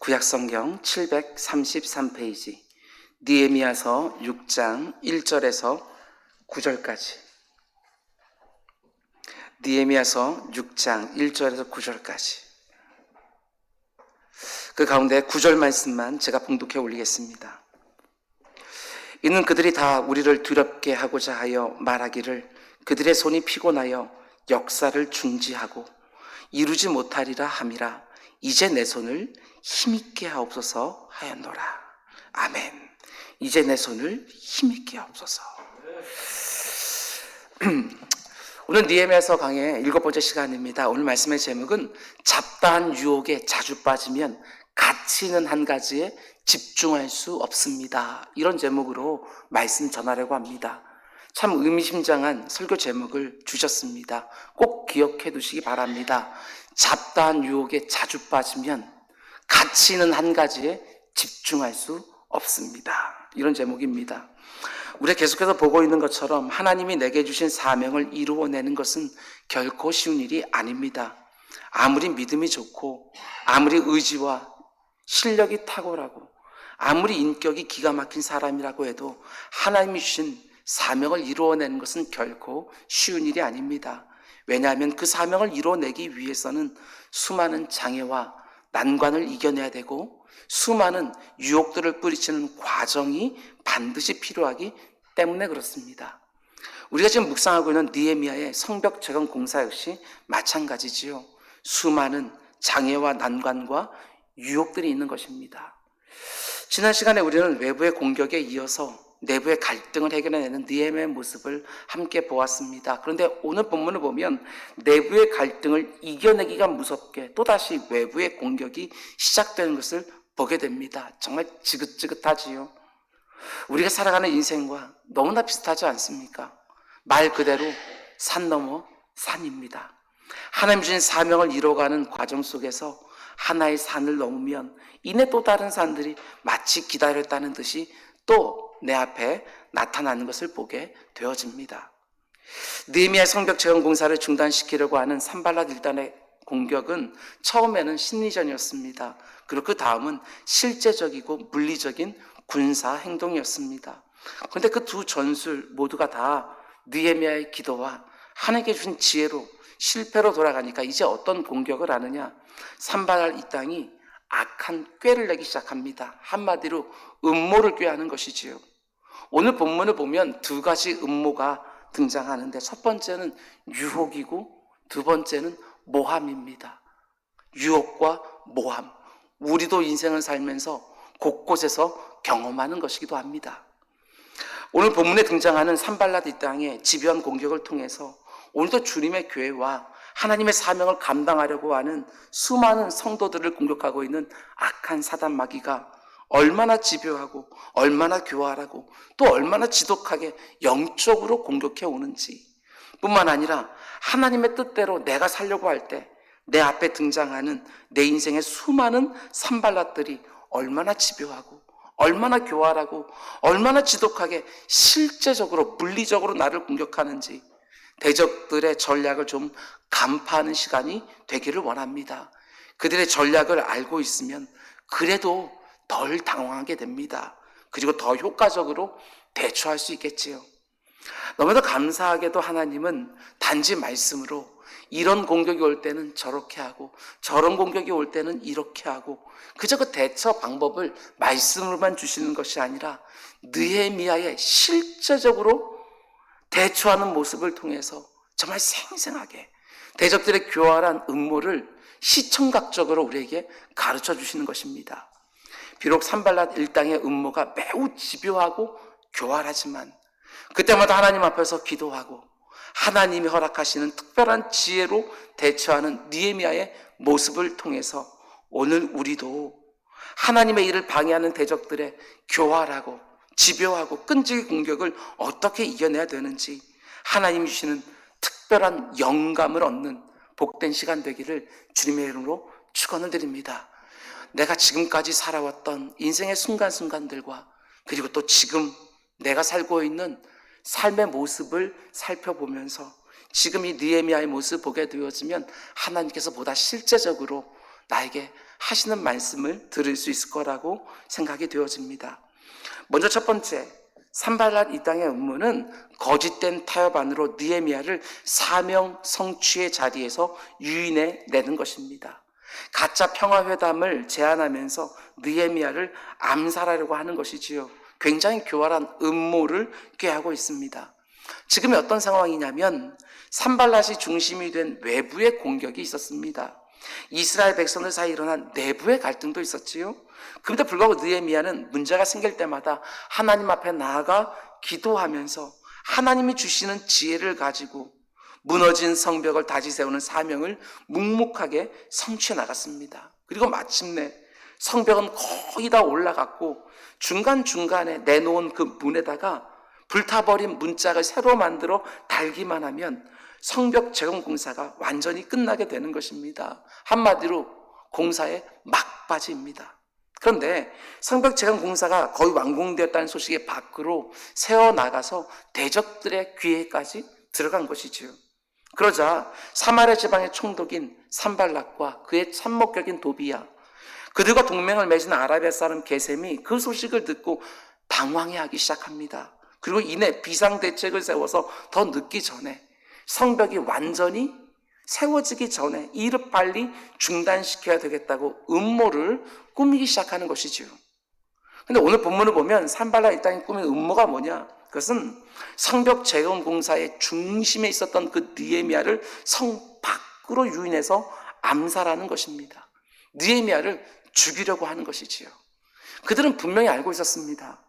구약성경 733페이지 느헤미야서 6장 1절에서 9절까지 느헤미야서 6장 1절에서 9절까지 그 가운데 9절 말씀만 제가 봉독해 올리겠습니다. 이는 그들이 다 우리를 두렵게 하고자 하여 말하기를 그들의 손이 피곤하여 역사를 중지하고 이루지 못하리라 함이라. 이제 내 손을 힘있게 하옵소서 하였노라. 아멘. 이제 내 손을 힘있게 하옵소서. 오늘 느헤미야서 강의 7번째 시간입니다. 오늘 말씀의 제목은 잡다한 유혹에 자주 빠지면 가치는 한 가지에 집중할 수 없습니다. 이런 제목으로 말씀 전하려고 합니다. 참 의미심장한 설교 제목을 주셨습니다. 꼭 기억해 두시기 바랍니다. 잡다한 유혹에 자주 빠지면 가치 있는 한 가지에 집중할 수 없습니다. 이런 제목입니다. 우리가 계속해서 보고 있는 것처럼 하나님이 내게 주신 사명을 이루어내는 것은 결코 쉬운 일이 아닙니다. 아무리 믿음이 좋고 아무리 의지와 실력이 탁월하고 아무리 인격이 기가 막힌 사람이라고 해도 하나님이 주신 사명을 이루어내는 것은 결코 쉬운 일이 아닙니다. 왜냐하면 그 사명을 이루어내기 위해서는 수많은 장애와 난관을 이겨내야 되고 수많은 유혹들을 뿌리치는 과정이 반드시 필요하기 때문에 그렇습니다. 우리가 지금 묵상하고 있는 느헤미야의 성벽 재건 공사 역시 마찬가지지요. 수많은 장애와 난관과 유혹들이 있는 것입니다. 지난 시간에 우리는 외부의 공격에 이어서 내부의 갈등을 해결해내는 느헤미야의 모습을 함께 보았습니다. 그런데 오늘 본문을 보면 내부의 갈등을 이겨내기가 무섭게 또다시 외부의 공격이 시작되는 것을 보게 됩니다. 정말 지긋지긋하지요. 우리가 살아가는 인생과 너무나 비슷하지 않습니까? 말 그대로 산 넘어 산입니다. 하나님 주신 사명을 이뤄가는 과정 속에서 하나의 산을 넘으면 이내 또 다른 산들이 마치 기다렸다는 듯이 또 내 앞에 나타나는 것을 보게 되어집니다. 느헤미야의 성벽 재건 공사를 중단시키려고 하는 산발랏 일단의 공격은 처음에는 심리전이었습니다. 그리고 그 다음은 실제적이고 물리적인 군사 행동이었습니다. 그런데 그 두 전술 모두가 다 느헤미야의 기도와 하나님께 주신 지혜로 실패로 돌아가니까 이제 어떤 공격을 하느냐? 산발랏 이 땅이 악한 꾀를 내기 시작합니다. 한마디로 음모를 꾀하는 것이지요. 오늘 본문을 보면 두 가지 음모가 등장하는데 첫 번째는 유혹이고 두 번째는 모함입니다. 유혹과 모함. 우리도 인생을 살면서 곳곳에서 경험하는 것이기도 합니다. 오늘 본문에 등장하는 산발랏 이 땅의 집요한 공격을 통해서 오늘도 주님의 교회와 하나님의 사명을 감당하려고 하는 수많은 성도들을 공격하고 있는 악한 사단 마귀가 얼마나 집요하고 얼마나 교활하고 또 얼마나 지독하게 영적으로 공격해 오는지 뿐만 아니라 하나님의 뜻대로 내가 살려고 할 때 내 앞에 등장하는 내 인생의 수많은 산발랏들이 얼마나 집요하고 얼마나 교활하고 얼마나 지독하게 실제적으로 물리적으로 나를 공격하는지 대적들의 전략을 좀 간파하는 시간이 되기를 원합니다. 그들의 전략을 알고 있으면 그래도 덜 당황하게 됩니다. 그리고 더 효과적으로 대처할 수 있겠지요. 너무도 감사하게도 하나님은 단지 말씀으로 이런 공격이 올 때는 저렇게 하고 저런 공격이 올 때는 이렇게 하고 그저 그 대처 방법을 말씀으로만 주시는 것이 아니라 느헤미야의 실제적으로 대처하는 모습을 통해서 정말 생생하게 대적들의 교활한 음모를 시청각적으로 우리에게 가르쳐 주시는 것입니다. 비록 산발랏 일당의 음모가 매우 집요하고 교활하지만 그때마다 하나님 앞에서 기도하고 하나님이 허락하시는 특별한 지혜로 대처하는 느헤미야의 모습을 통해서 오늘 우리도 하나님의 일을 방해하는 대적들의 교활하고 집요하고 끈질긴 공격을 어떻게 이겨내야 되는지 하나님이 주시는 특별한 영감을 얻는 복된 시간 되기를 주님의 이름으로 축원을 드립니다. 내가 지금까지 살아왔던 인생의 순간순간들과 그리고 또 지금 내가 살고 있는 삶의 모습을 살펴보면서 지금 이 느헤미야의 모습을 보게 되어지면 하나님께서 보다 실제적으로 나에게 하시는 말씀을 들을 수 있을 거라고 생각이 되어집니다. 먼저 첫 번째, 산발랏 이 땅의 음모는 거짓된 타협 안으로 느헤미야를 사명 성취의 자리에서 유인해 내는 것입니다. 가짜 평화회담을 제안하면서 느헤미야를 암살하려고 하는 것이지요. 굉장히 교활한 음모를 꾀하고 있습니다. 지금이 어떤 상황이냐면 산발랏이 중심이 된 외부의 공격이 있었습니다. 이스라엘 백성들 사이에 일어난 내부의 갈등도 있었지요. 그런데 불구하고 느헤미야는 문제가 생길 때마다 하나님 앞에 나아가 기도하면서 하나님이 주시는 지혜를 가지고 무너진 성벽을 다시 세우는 사명을 묵묵하게 성취해 나갔습니다. 그리고 마침내 성벽은 거의 다 올라갔고 중간중간에 내놓은 그 문에다가 불타버린 문짝을 새로 만들어 달기만 하면 성벽 재건 공사가 완전히 끝나게 되는 것입니다. 한마디로 공사의 막바지입니다. 그런데 성벽 재건 공사가 거의 완공되었다는 소식이 밖으로 새어나가서 대적들의 귀에까지 들어간 것이지요. 그러자 사마리아 지방의 총독인 산발락과 그의 참목격인 도비야, 그들과 동맹을 맺은 아라비아 사람 게셈이 그 소식을 듣고 당황해하기 시작합니다. 그리고 이내 비상대책을 세워서 더 늦기 전에, 성벽이 완전히 세워지기 전에 이를 빨리 중단시켜야 되겠다고 음모를 꾸미기 시작하는 것이지요. 근데 오늘 본문을 보면 산발랏 이 땅이 꾸민 음모가 뭐냐? 그것은 성벽 재건 공사의 중심에 있었던 그 느헤미야를 성 밖으로 유인해서 암살하는 것입니다. 느헤미야를 죽이려고 하는 것이지요. 그들은 분명히 알고 있었습니다.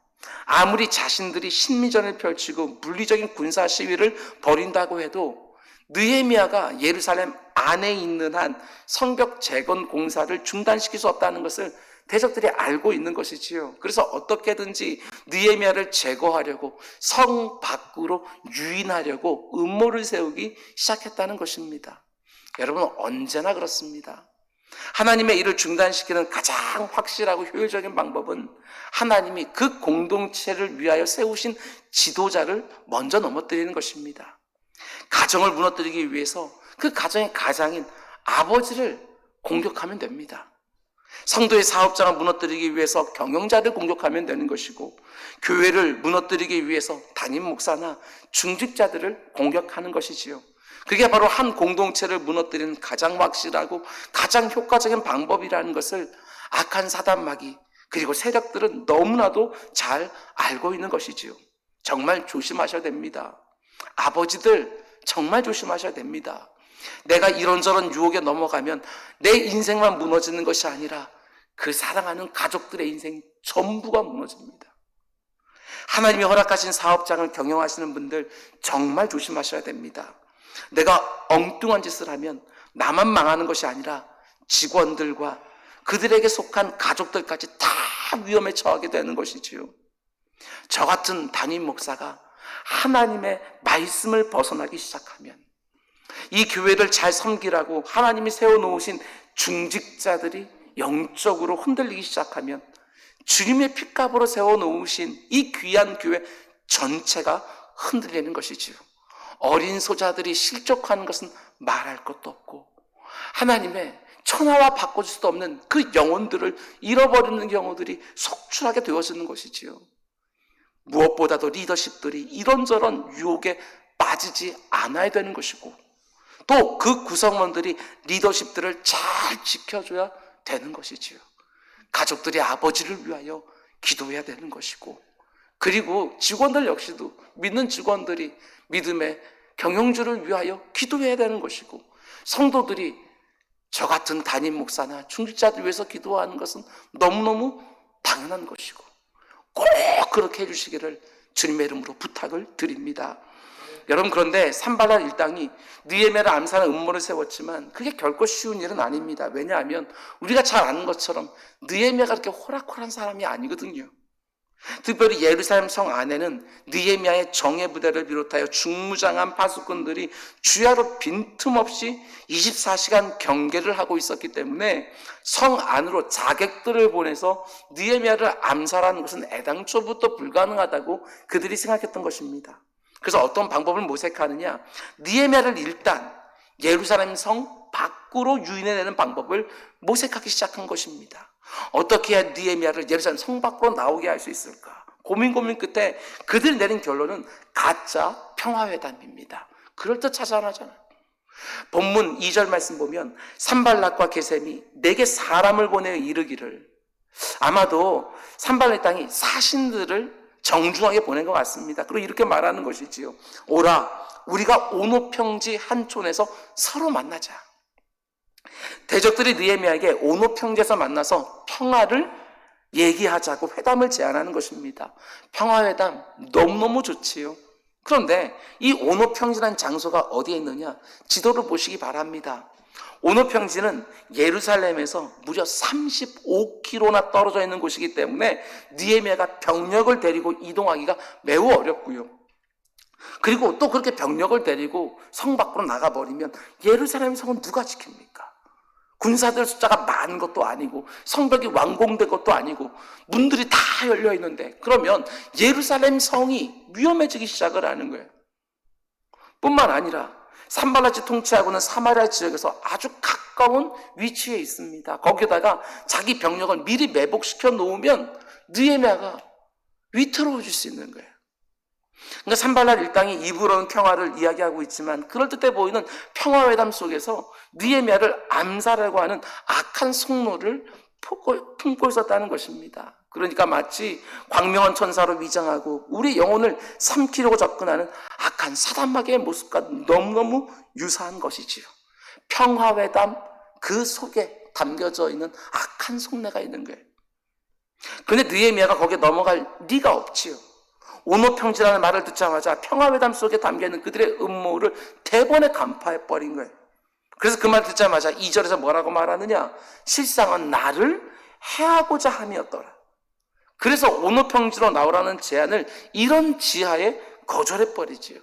아무리 자신들이 심리전을 펼치고 물리적인 군사 시위를 벌인다고 해도 느헤미야가 예루살렘 안에 있는 한 성벽 재건 공사를 중단시킬 수 없다는 것을 대적들이 알고 있는 것이지요. 그래서 어떻게든지 느헤미야를 제거하려고 성 밖으로 유인하려고 음모를 세우기 시작했다는 것입니다. 여러분, 언제나 그렇습니다. 하나님의 일을 중단시키는 가장 확실하고 효율적인 방법은 하나님이 그 공동체를 위하여 세우신 지도자를 먼저 넘어뜨리는 것입니다. 가정을 무너뜨리기 위해서 그 가정의 가장인 아버지를 공격하면 됩니다. 성도의 사업장을 무너뜨리기 위해서 경영자를 공격하면 되는 것이고, 교회를 무너뜨리기 위해서 담임 목사나 중직자들을 공격하는 것이지요. 그게 바로 한 공동체를 무너뜨리는 가장 확실하고 가장 효과적인 방법이라는 것을 악한 사단마귀 그리고 세력들은 너무나도 잘 알고 있는 것이지요. 정말 조심하셔야 됩니다. 아버지들 정말 조심하셔야 됩니다. 내가 이런저런 유혹에 넘어가면 내 인생만 무너지는 것이 아니라 그 사랑하는 가족들의 인생 전부가 무너집니다. 하나님이 허락하신 사업장을 경영하시는 분들 정말 조심하셔야 됩니다. 내가 엉뚱한 짓을 하면 나만 망하는 것이 아니라 직원들과 그들에게 속한 가족들까지 다 위험에 처하게 되는 것이지요. 저 같은 담임 목사가 하나님의 말씀을 벗어나기 시작하면, 이 교회를 잘 섬기라고 하나님이 세워놓으신 중직자들이 영적으로 흔들리기 시작하면 주님의 핏값으로 세워놓으신 이 귀한 교회 전체가 흔들리는 것이지요. 어린 소자들이 실족하는 것은 말할 것도 없고, 하나님의 천하와 바꿔줄 수도 없는 그 영혼들을 잃어버리는 경우들이 속출하게 되어지는 것이지요. 무엇보다도 리더십들이 이런저런 유혹에 빠지지 않아야 되는 것이고, 또 그 구성원들이 리더십들을 잘 지켜줘야 되는 것이지요. 가족들이 아버지를 위하여 기도해야 되는 것이고, 그리고 직원들 역시도 믿는 직원들이 믿음의 경영주를 위하여 기도해야 되는 것이고, 성도들이 저 같은 담임 목사나 중직자들 위해서 기도하는 것은 너무너무 당연한 것이고, 꼭 그렇게 해주시기를 주님의 이름으로 부탁을 드립니다. 여러분, 그런데 산발랏 일당이 느헤미야를 암살하는 음모를 세웠지만 그게 결코 쉬운 일은 아닙니다. 왜냐하면 우리가 잘 아는 것처럼 느헤미야가 그렇게 호락호락한 사람이 아니거든요. 특별히 예루살렘 성 안에는 느헤미야의 정예 부대를 비롯하여 중무장한 파수꾼들이 주야로 빈틈없이 24시간 경계를 하고 있었기 때문에 성 안으로 자객들을 보내서 느헤미야를 암살하는 것은 애당초부터 불가능하다고 그들이 생각했던 것입니다. 그래서 어떤 방법을 모색하느냐, 느헤미야를 일단 예루살렘 성 밖으로 유인해내는 방법을 모색하기 시작한 것입니다. 어떻게 해야 느헤미야를 예루살렘 성 밖으로 나오게 할 수 있을까? 고민 끝에 그들이 내린 결론은 가짜 평화회담입니다. 그럴듯하지 않아잖아요. 본문 2절 말씀 보면 산발락과 게셈이 내게 사람을 보내 이르기를, 아마도 산발락 땅이 사신들을 정중하게 보낸 것 같습니다. 그리고 이렇게 말하는 것이지요. 오라, 우리가 오노평지 한 촌에서 서로 만나자. 대적들이 느헤미야에게 오노평지에서 만나서 평화를 얘기하자고 회담을 제안하는 것입니다. 평화회담 너무너무 좋지요. 그런데 이 오노평지라는 장소가 어디에 있느냐? 지도를 보시기 바랍니다. 오노평지는 예루살렘에서 무려 35km나 떨어져 있는 곳이기 때문에 느헤미야가 병력을 데리고 이동하기가 매우 어렵고요. 그리고 또 그렇게 병력을 데리고 성 밖으로 나가버리면 예루살렘 성은 누가 지킵니까? 군사들 숫자가 많은 것도 아니고 성벽이 완공된 것도 아니고 문들이 다 열려 있는데, 그러면 예루살렘 성이 위험해지기 시작을 하는 거예요. 뿐만 아니라 산발락이 통치하고는 사마리아 지역에서 아주 가까운 위치에 있습니다. 거기다가 자기 병력을 미리 매복시켜 놓으면 느헤미야가 위태로워질 수 있는 거예요. 그러니까 산발락 일당이 입으로는 평화를 이야기하고 있지만 그럴듯해 보이는 평화회담 속에서 느헤미야를 암살하려고 하는 악한 속노를 품고 있었다는 것입니다. 그러니까 마치 광명한 천사로 위장하고 우리 영혼을 삼키려고 접근하는 악한 사단마귀의 모습과 너무너무 유사한 것이지요. 평화회담 그 속에 담겨져 있는 악한 속내가 있는 거예요. 그런데 느헤미야가 거기에 넘어갈 리가 없지요. 오노평지라는 말을 듣자마자 평화회담 속에 담겨있는 그들의 음모를 대번에 간파해버린 거예요. 그래서 그 말 듣자마자 2절에서 뭐라고 말하느냐? 실상은 나를 해하고자 함이었더라. 그래서 오노평지로 나오라는 제안을 이런 지하에 거절해버리지요.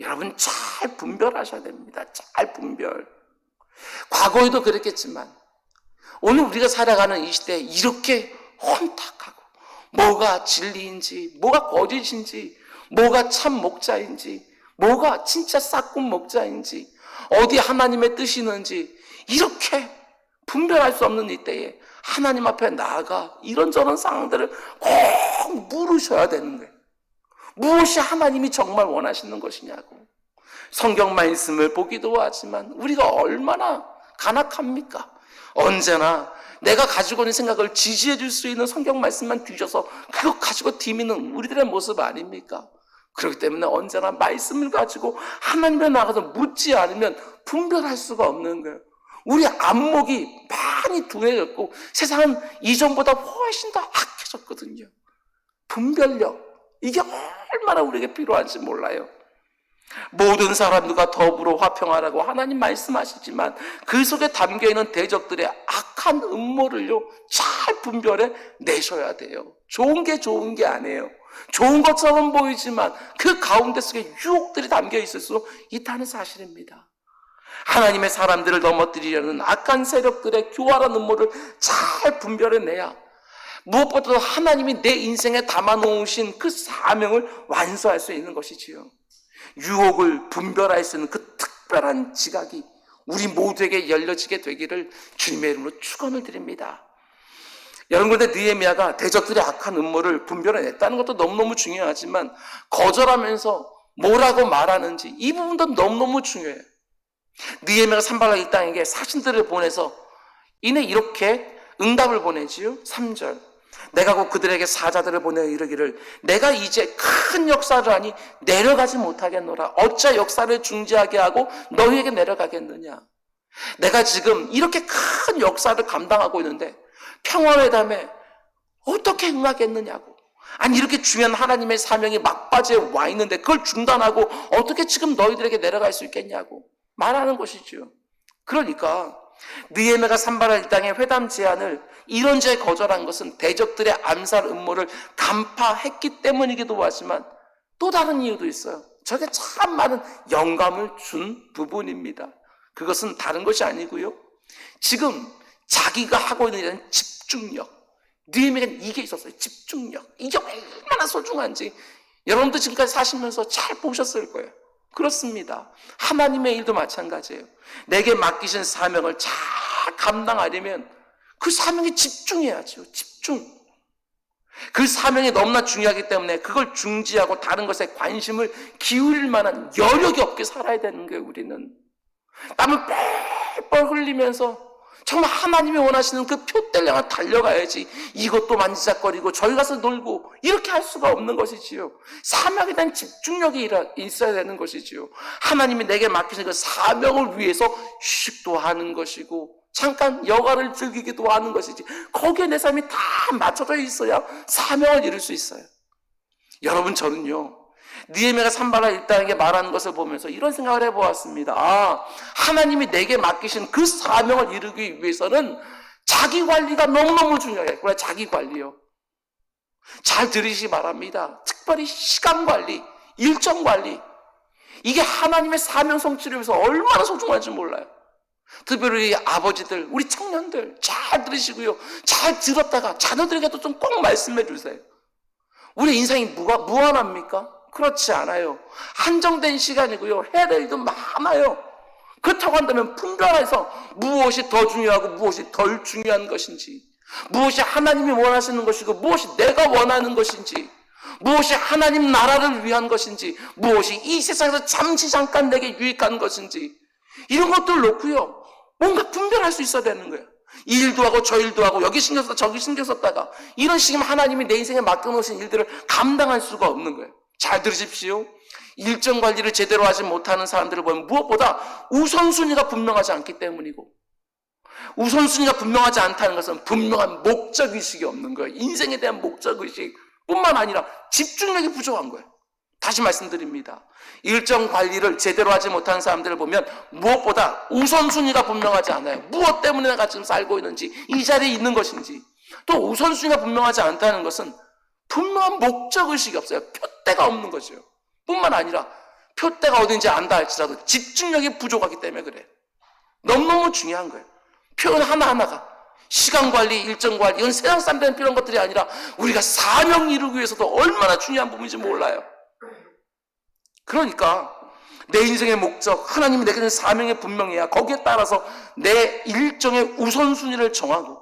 여러분 잘 분별하셔야 됩니다. 잘 분별. 과거에도 그랬겠지만 오늘 우리가 살아가는 이 시대에 이렇게 혼탁하고 뭐가 진리인지, 뭐가 거짓인지, 뭐가 참 목자인지, 뭐가 진짜 싹군 목자인지, 어디 하나님의 뜻이 있는지 이렇게 분별할 수 없는 이때에 하나님 앞에 나아가 이런저런 상황들을 꼭 물으셔야 되는 거예요. 무엇이 하나님이 정말 원하시는 것이냐고. 성경 말씀을 보기도 하지만 우리가 얼마나 간악합니까? 언제나 내가 가지고 있는 생각을 지지해 줄 수 있는 성경 말씀만 주셔서 그거 가지고 디미는 우리들의 모습 아닙니까? 그렇기 때문에 언제나 말씀을 가지고 하나님께 나가서 묻지 않으면 분별할 수가 없는 거예요. 우리 안목이 많이 둔해졌고 세상은 이전보다 훨씬 더 악해졌거든요. 분별력, 이게 얼마나 우리에게 필요한지 몰라요. 모든 사람들과 더불어 화평하라고 하나님 말씀하시지만 그 속에 담겨있는 대적들의 악한 음모를요 잘 분별해 내셔야 돼요. 좋은 게 좋은 게 아니에요. 좋은 것처럼 보이지만 그 가운데 속에 유혹들이 담겨 있을 수 있다는 사실입니다. 하나님의 사람들을 넘어뜨리려는 악한 세력들의 교활한 음모를 잘 분별해내야 무엇보다도 하나님이 내 인생에 담아놓으신 그 사명을 완수할 수 있는 것이지요. 유혹을 분별할 수 있는 그 특별한 지각이 우리 모두에게 열려지게 되기를 주님의 이름으로 축원을 드립니다. 여러분, 그런데 느헤미야가 대적들의 악한 음모를 분별해냈다는 것도 너무너무 중요하지만 거절하면서 뭐라고 말하는지 이 부분도 너무너무 중요해요. 느헤미야가 산발락 이 땅에게 사신들을 보내서 이내 이렇게 응답을 보내지요. 3절, 내가 곧 그들에게 사자들을 보내 이르기를 내가 이제 큰 역사를 하니 내려가지 못하겠노라. 어찌 역사를 중지하게 하고 너희에게 내려가겠느냐. 내가 지금 이렇게 큰 역사를 감당하고 있는데 평화회담에 어떻게 응하겠느냐고. 아니 이렇게 중요한 하나님의 사명이 막바지에 와 있는데 그걸 중단하고 어떻게 지금 너희들에게 내려갈 수 있겠냐고 말하는 것이죠. 그러니까 느헤미야가 산발락 이 땅의 회담 제안을 이런저에 거절한 것은 대적들의 암살 음모를 간파했기 때문이기도 하지만 또 다른 이유도 있어요. 저게 참 많은 영감을 준 부분입니다. 그것은 다른 것이 아니고요, 지금 자기가 하고 있는 이런 집중력, 느헤미야는 이게 있었어요. 집중력, 이게 얼마나 소중한지 여러분도 지금까지 사시면서 잘 보셨을 거예요. 그렇습니다. 하나님의 일도 마찬가지예요. 내게 맡기신 사명을 잘 감당하려면 그 사명에 집중해야죠. 집중. 그 사명이 너무나 중요하기 때문에 그걸 중지하고 다른 것에 관심을 기울일 만한 여력이 없게 살아야 되는 거예요. 우리는 땀을 뻘뻘 흘리면서 정말 하나님이 원하시는 그 표대를 향해 달려가야지, 이것도 만지작거리고 저기 가서 놀고 이렇게 할 수가 없는 것이지요. 사명에 대한 집중력이 있어야 되는 것이지요. 하나님이 내게 맡기신 그 사명을 위해서 휴식도 하는 것이고 잠깐 여가를 즐기기도 하는 것이지, 거기에 내 삶이 다 맞춰져 있어야 사명을 이룰 수 있어요. 여러분, 저는요 느헤미야가 산발라 일당에게 말하는 것을 보면서 이런 생각을 해보았습니다. 하나님이 내게 맡기신 그 사명을 이루기 위해서는 자기관리가 너무너무 중요해요. 그래, 자기관리요. 잘 들으시기 바랍니다. 특별히 시간관리, 일정관리, 이게 하나님의 사명 성취를 위해서 얼마나 소중한지 몰라요. 특별히 아버지들, 우리 청년들 잘 들으시고요, 잘 들었다가 자녀들에게도 좀 꼭 말씀해 주세요. 우리 인생이 무한합니까? 그렇지 않아요. 한정된 시간이고요, 해야 될 일도 많아요. 그렇다고 한다면 분별해서 무엇이 더 중요하고 무엇이 덜 중요한 것인지, 무엇이 하나님이 원하시는 것이고 무엇이 내가 원하는 것인지, 무엇이 하나님 나라를 위한 것인지, 무엇이 이 세상에서 잠시 잠깐 내게 유익한 것인지, 이런 것들을 놓고요 뭔가 분별할 수 있어야 되는 거예요. 이 일도 하고 저 일도 하고 여기 신경 썼다 저기 신경 썼다가 이런 식이면 하나님이 내 인생에 맡겨놓으신 일들을 감당할 수가 없는 거예요. 잘 들으십시오. 일정 관리를 제대로 하지 못하는 사람들을 보면 무엇보다 우선순위가 분명하지 않기 때문이고, 우선순위가 분명하지 않다는 것은 분명한 목적의식이 없는 거예요. 인생에 대한 목적의식 뿐만 아니라 집중력이 부족한 거예요. 다시 말씀드립니다. 일정 관리를 제대로 하지 못하는 사람들을 보면 무엇보다 우선순위가 분명하지 않아요. 무엇 때문에 내가 지금 살고 있는지, 이 자리에 있는 것인지. 또 우선순위가 분명하지 않다는 것은 분명한 목적의식이 없어요. 표대가 없는 것이요. 뿐만 아니라 표대가 어딘지 안다 할지라도 집중력이 부족하기 때문에 그래요. 너무너무 중요한 거예요. 표현 하나하나가 시간관리, 일정관리, 이건 세상 사람들은 필요한 것들이 아니라 우리가 사명 이루기 위해서도 얼마나 중요한 부분인지 몰라요. 그러니까 내 인생의 목적, 하나님이 내게 준 사명이 분명해야 거기에 따라서 내 일정의 우선순위를 정하고,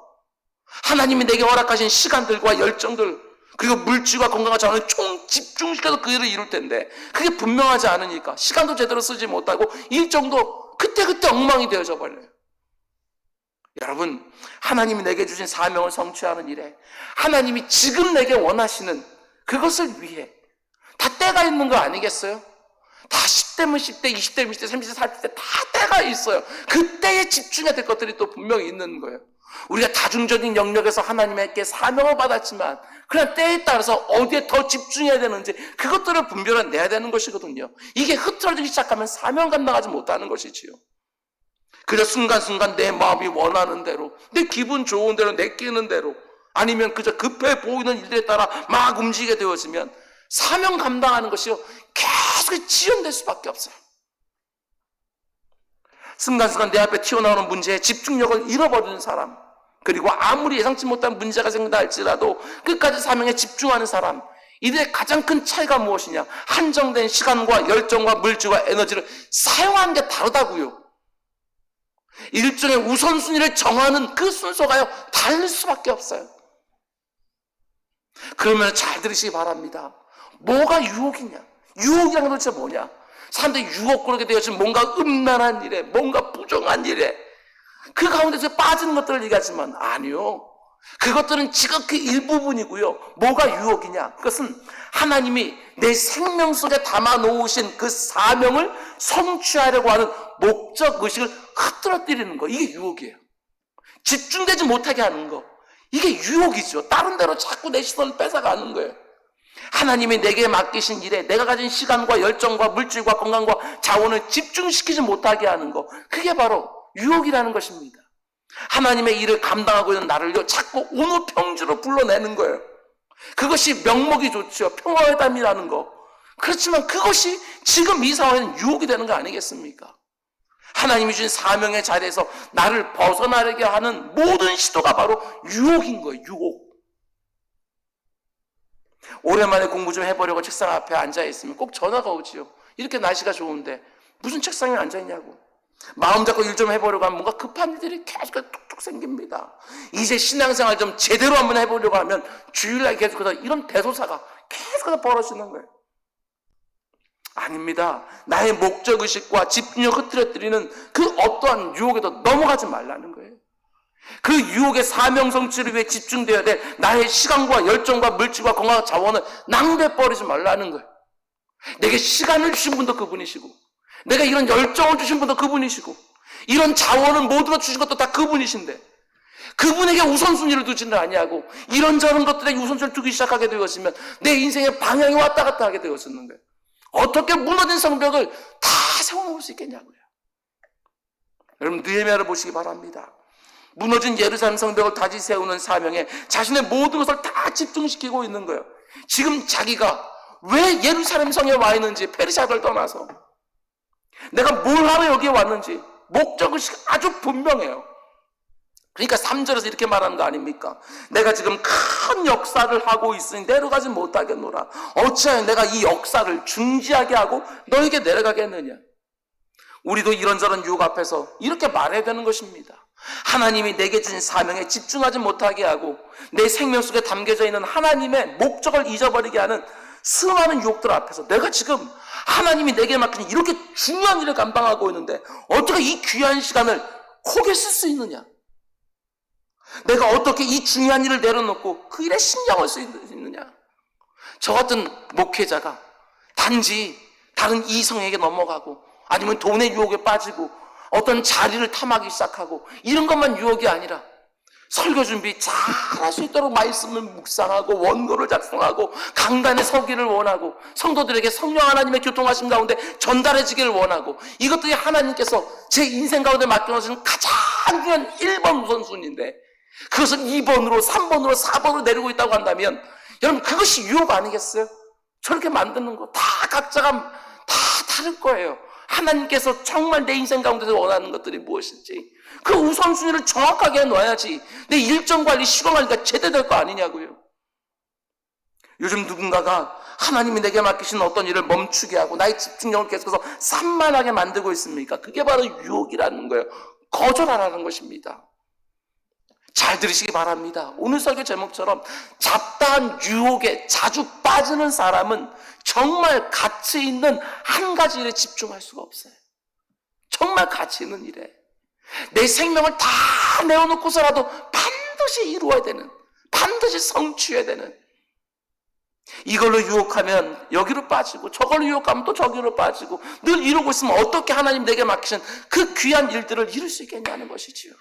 하나님이 내게 허락하신 시간들과 열정들, 그리고 물질과 건강과 자원을 총 집중시켜서 그 일을 이룰 텐데 그게 분명하지 않으니까 시간도 제대로 쓰지 못하고 일정도 그때그때 엉망이 되어져 버려요. 여러분, 하나님이 내게 주신 사명을 성취하는 일에 하나님이 지금 내게 원하시는 그것을 위해 다 때가 있는 거 아니겠어요? 다 10대면 10대, 20대면 20대, 30대, 40대 다 때가 있어요. 그때에 집중해야 될 것들이 또 분명히 있는 거예요. 우리가 다중적인 영역에서 하나님께 사명을 받았지만 그냥 때에 따라서 어디에 더 집중해야 되는지 그것들을 분별해내야 되는 것이거든요. 이게 흐트러지기 시작하면 사명 감당하지 못하는 것이지요. 그저 순간순간 내 마음이 원하는 대로, 내 기분 좋은 대로, 내끼는 대로, 아니면 그저 급해 보이는 일들에 따라 막 움직이게 되어지면 사명 감당하는 것이요 계속 지연될 수밖에 없어요. 순간순간 내 앞에 튀어나오는 문제에 집중력을 잃어버리는 사람, 그리고 아무리 예상치 못한 문제가 생긴다 할지라도 끝까지 사명에 집중하는 사람, 이들의 가장 큰 차이가 무엇이냐? 한정된 시간과 열정과 물질과 에너지를 사용하는 게 다르다고요. 일종의 우선순위를 정하는 그 순서가요 다를 수밖에 없어요. 그러면 잘 들으시기 바랍니다. 뭐가 유혹이냐? 유혹이란 건 도대체 뭐냐? 사람들이 유혹 그러게 되어지면 뭔가 음란한 일에, 뭔가 부정한 일에 그 가운데서 빠지는 것들을 얘기하지만 아니요, 그것들은 지극히 일부분이고요. 뭐가 유혹이냐? 그것은 하나님이 내 생명 속에 담아 놓으신 그 사명을 성취하려고 하는 목적의식을 흐트러뜨리는 거, 이게 유혹이에요. 집중되지 못하게 하는 거, 이게 유혹이죠. 다른 데로 자꾸 내 시선을 뺏어가는 거예요. 하나님이 내게 맡기신 일에 내가 가진 시간과 열정과 물질과 건강과 자원을 집중시키지 못하게 하는 거, 그게 바로 유혹이라는 것입니다. 하나님의 일을 감당하고 있는 나를요 자꾸 온우평지로 불러내는 거예요. 그것이 명목이 좋죠. 평화회담이라는 거. 그렇지만 그것이 지금 이 상황에는 유혹이 되는 거 아니겠습니까? 하나님이 주신 사명의 자리에서 나를 벗어나게 하는 모든 시도가 바로 유혹인 거예요. 유혹. 오랜만에 공부 좀 해보려고 책상 앞에 앉아있으면 꼭 전화가 오지요. 이렇게 날씨가 좋은데 무슨 책상에 앉아있냐고. 마음 잡고 일 좀 해보려고 하면 뭔가 급한 일들이 계속 툭툭 생깁니다. 이제 신앙생활 좀 제대로 한번 해보려고 하면 주일날 계속해서 이런 대소사가 계속해서 벌어지는 거예요. 아닙니다. 나의 목적의식과 집중력 흐트러뜨리는 그 어떠한 유혹에도 넘어가지 말라는 거예요. 그 유혹의 사명 성취를 위해 집중되어야 될 나의 시간과 열정과 물질과 건강과 자원을 낭비해버리지 말라는 거예요. 내게 시간을 주신 분도 그분이시고, 내가 이런 열정을 주신 분도 그분이시고, 이런 자원을 모두가 주신 것도 다 그분이신데, 그분에게 우선순위를 두지는 아니하고 이런저런 것들에 우선순위를 두기 시작하게 되었으면 내 인생의 방향이 왔다 갔다 하게 되었었는 거예요. 어떻게 무너진 성벽을 다 세워놓을 수 있겠냐고요. 여러분, 느헤미야를 보시기 바랍니다. 무너진 예루살렘 성벽을 다시 세우는 사명에 자신의 모든 것을 다 집중시키고 있는 거예요. 지금 자기가 왜 예루살렘 성에 와 있는지, 페르시아를 떠나서 내가 뭘 하러 여기에 왔는지 목적은 아주 분명해요. 그러니까 3절에서 이렇게 말하는 거 아닙니까? 내가 지금 큰 역사를 하고 있으니 내려가지 못하겠노라. 어찌하여 내가 이 역사를 중지하게 하고 너에게 내려가겠느냐. 우리도 이런저런 유혹 앞에서 이렇게 말해야 되는 것입니다. 하나님이 내게 주신 사명에 집중하지 못하게 하고 내 생명 속에 담겨져 있는 하나님의 목적을 잊어버리게 하는 수많은 유혹들 앞에서 내가 지금 하나님이 내게 맡긴 이렇게 중요한 일을 감당하고 있는데 어떻게 이 귀한 시간을 호게 쓸 수 있느냐. 내가 어떻게 이 중요한 일을 내려놓고 그 일에 신경을 쓸 수 있느냐. 저 같은 목회자가 단지 다른 이성에게 넘어가고 아니면 돈의 유혹에 빠지고 어떤 자리를 탐하기 시작하고 이런 것만 유혹이 아니라 설교 준비 잘 할 수 있도록 말씀을 묵상하고 원고를 작성하고 강단에 서기를 원하고 성도들에게 성령 하나님의 교통하심 가운데 전달해지기를 원하고 이것들이 하나님께서 제 인생 가운데 맡겨놓으신 가장 중요한 1번 우선순위인데 그것을 2번으로 3번으로 4번으로 내리고 있다고 한다면 여러분 그것이 유혹 아니겠어요? 저렇게 만드는 거 다 각자가 다 다를 거예요. 하나님께서 정말 내 인생 가운데서 원하는 것들이 무엇인지 그 우선순위를 정확하게 해놔야지 내 일정 관리, 시간 관리가 제대로 될 거 아니냐고요. 요즘 누군가가 하나님이 내게 맡기신 어떤 일을 멈추게 하고 나의 집중력을 계속해서 산만하게 만들고 있습니까? 그게 바로 유혹이라는 거예요. 거절하라는 것입니다. 잘 들으시기 바랍니다. 오늘 설교 제목처럼 잡다한 유혹에 자주 빠지는 사람은 정말 가치 있는 한 가지 일에 집중할 수가 없어요. 정말 가치 있는 일에 내 생명을 다 내어놓고서라도 반드시 이루어야 되는, 반드시 성취해야 되는, 이걸로 유혹하면 여기로 빠지고 저걸로 유혹하면 또 저기로 빠지고 늘 이러고 있으면 어떻게 하나님 내게 맡기신 그 귀한 일들을 이룰 수 있겠냐는 것이지요.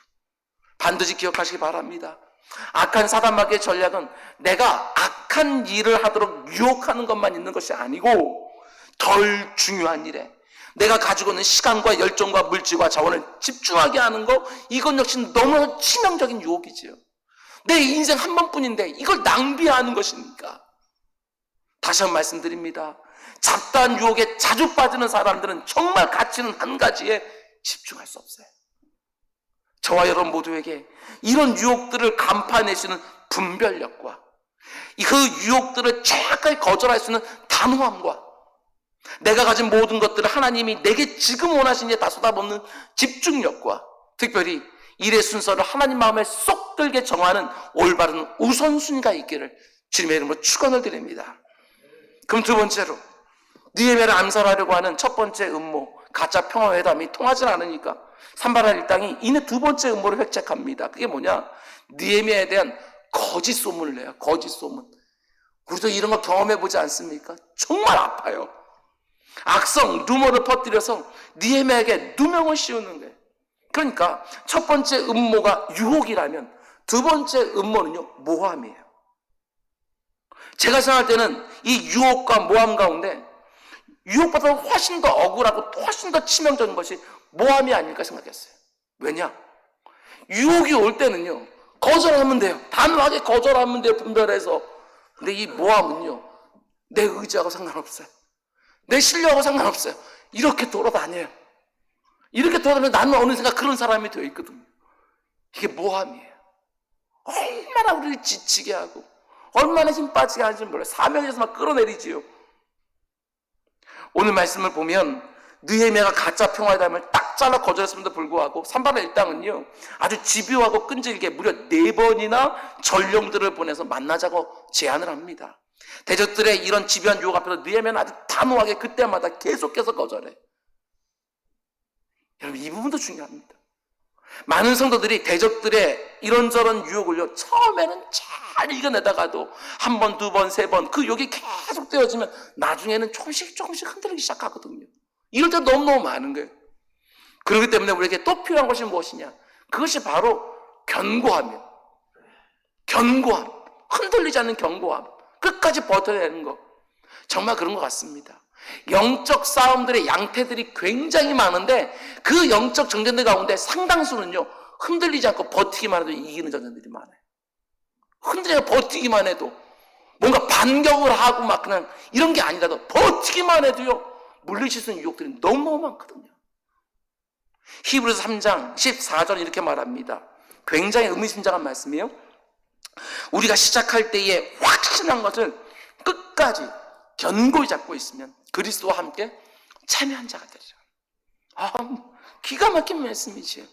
반드시 기억하시기 바랍니다. 악한 사단마귀의 전략은 내가 악한 일을 하도록 유혹하는 것만 있는 것이 아니고 덜 중요한 일에 내가 가지고 있는 시간과 열정과 물질과 자원을 집중하게 하는 것, 이건 역시 너무 치명적인 유혹이지요. 내 인생 한 번뿐인데 이걸 낭비하는 것이니까. 다시 한번 말씀드립니다. 잡다한 유혹에 자주 빠지는 사람들은 정말 가치 있는 한 가지에 집중할 수 없어요. 저와 여러분 모두에게 이런 유혹들을 간파해낼 수 있는 분별력과 그 유혹들을 정확하게 거절할 수 있는 단호함과 내가 가진 모든 것들을 하나님이 내게 지금 원하신 일에 다 쏟아붓는 집중력과 특별히 일의 순서를 하나님 마음에 쏙 들게 정하는 올바른 우선순위가 있기를 주님의 이름으로 축원을 드립니다. 그럼 두 번째로 느헤미야를 암살하려고 하는 첫 번째 음모, 가짜 평화회담이 통하지 않으니까 산발한 일당이 이내 두 번째 음모를 획책합니다. 그게 뭐냐? 느헤미야에 대한 거짓 소문을 내요. 거짓 소문. 우리도 이런 거 경험해보지 않습니까? 정말 아파요. 악성 루머를 퍼뜨려서 느헤미야에게 누명을 씌우는 거예요. 그러니까 첫 번째 음모가 유혹이라면 두 번째 음모는요, 모함이에요. 제가 생각할 때는 이 유혹과 모함 가운데 유혹보다 훨씬 더 억울하고 훨씬 더 치명적인 것이 모함이 아닐까 생각했어요. 왜냐? 유혹이 올 때는요, 거절하면 돼요. 단호하게 거절하면 돼요, 분별해서. 근데 이 모함은요, 내 의지하고 상관없어요. 내 실력하고 상관없어요. 이렇게 돌아다녀요. 이렇게 돌아다니면 나는 어느샌가 그런 사람이 되어 있거든요. 이게 모함이에요. 얼마나 우리를 지치게 하고 얼마나 힘 빠지게 하는지 몰라요. 사명에서 막 끌어내리지요. 오늘 말씀을 보면 느헤미야가 가짜 평화의 담을 딱 잘라 거절했음에도 불구하고 산발라 일당은요 아주 집요하고 끈질기게 무려 4번이나 전령들을 보내서 만나자고 제안을 합니다. 대적들의 이런 집요한 유혹 앞에서 느헤미야는 아주 단호하게 그때마다 계속해서 거절해. 여러분, 이 부분도 중요합니다. 많은 성도들이 대적들의 이런저런 유혹을요 처음에는 잘 이겨내다가도 한 번, 두 번, 세 번 그 유혹이 계속 되어지면 나중에는 조금씩 흔들리기 시작하거든요. 이럴 때 너무너무 많은 거예요. 그렇기 때문에 우리에게 또 필요한 것이 무엇이냐? 그것이 바로 견고함이에요. 견고함, 흔들리지 않는 견고함, 끝까지 버텨내는 것. 정말 그런 것 같습니다. 영적 싸움들의 양태들이 굉장히 많은데 그 영적 전쟁들 가운데 상당수는요 흔들리지 않고 버티기만 해도 이기는 전쟁들이 많아요. 흔들리지 않고 버티기만 해도, 뭔가 반격을 하고 막 그냥 이런 게 아니라도 버티기만 해도요 물리칠 수 있는 유혹들이 너무너무 많거든요. 히브리서 3장 14절 이렇게 말합니다. 굉장히 의미심장한 말씀이에요. 우리가 시작할 때에 확신한 것을 끝까지 견고히 잡고 있으면 그리스도와 함께 참여한 자가 되리라. 기가 막힌 말씀이지요.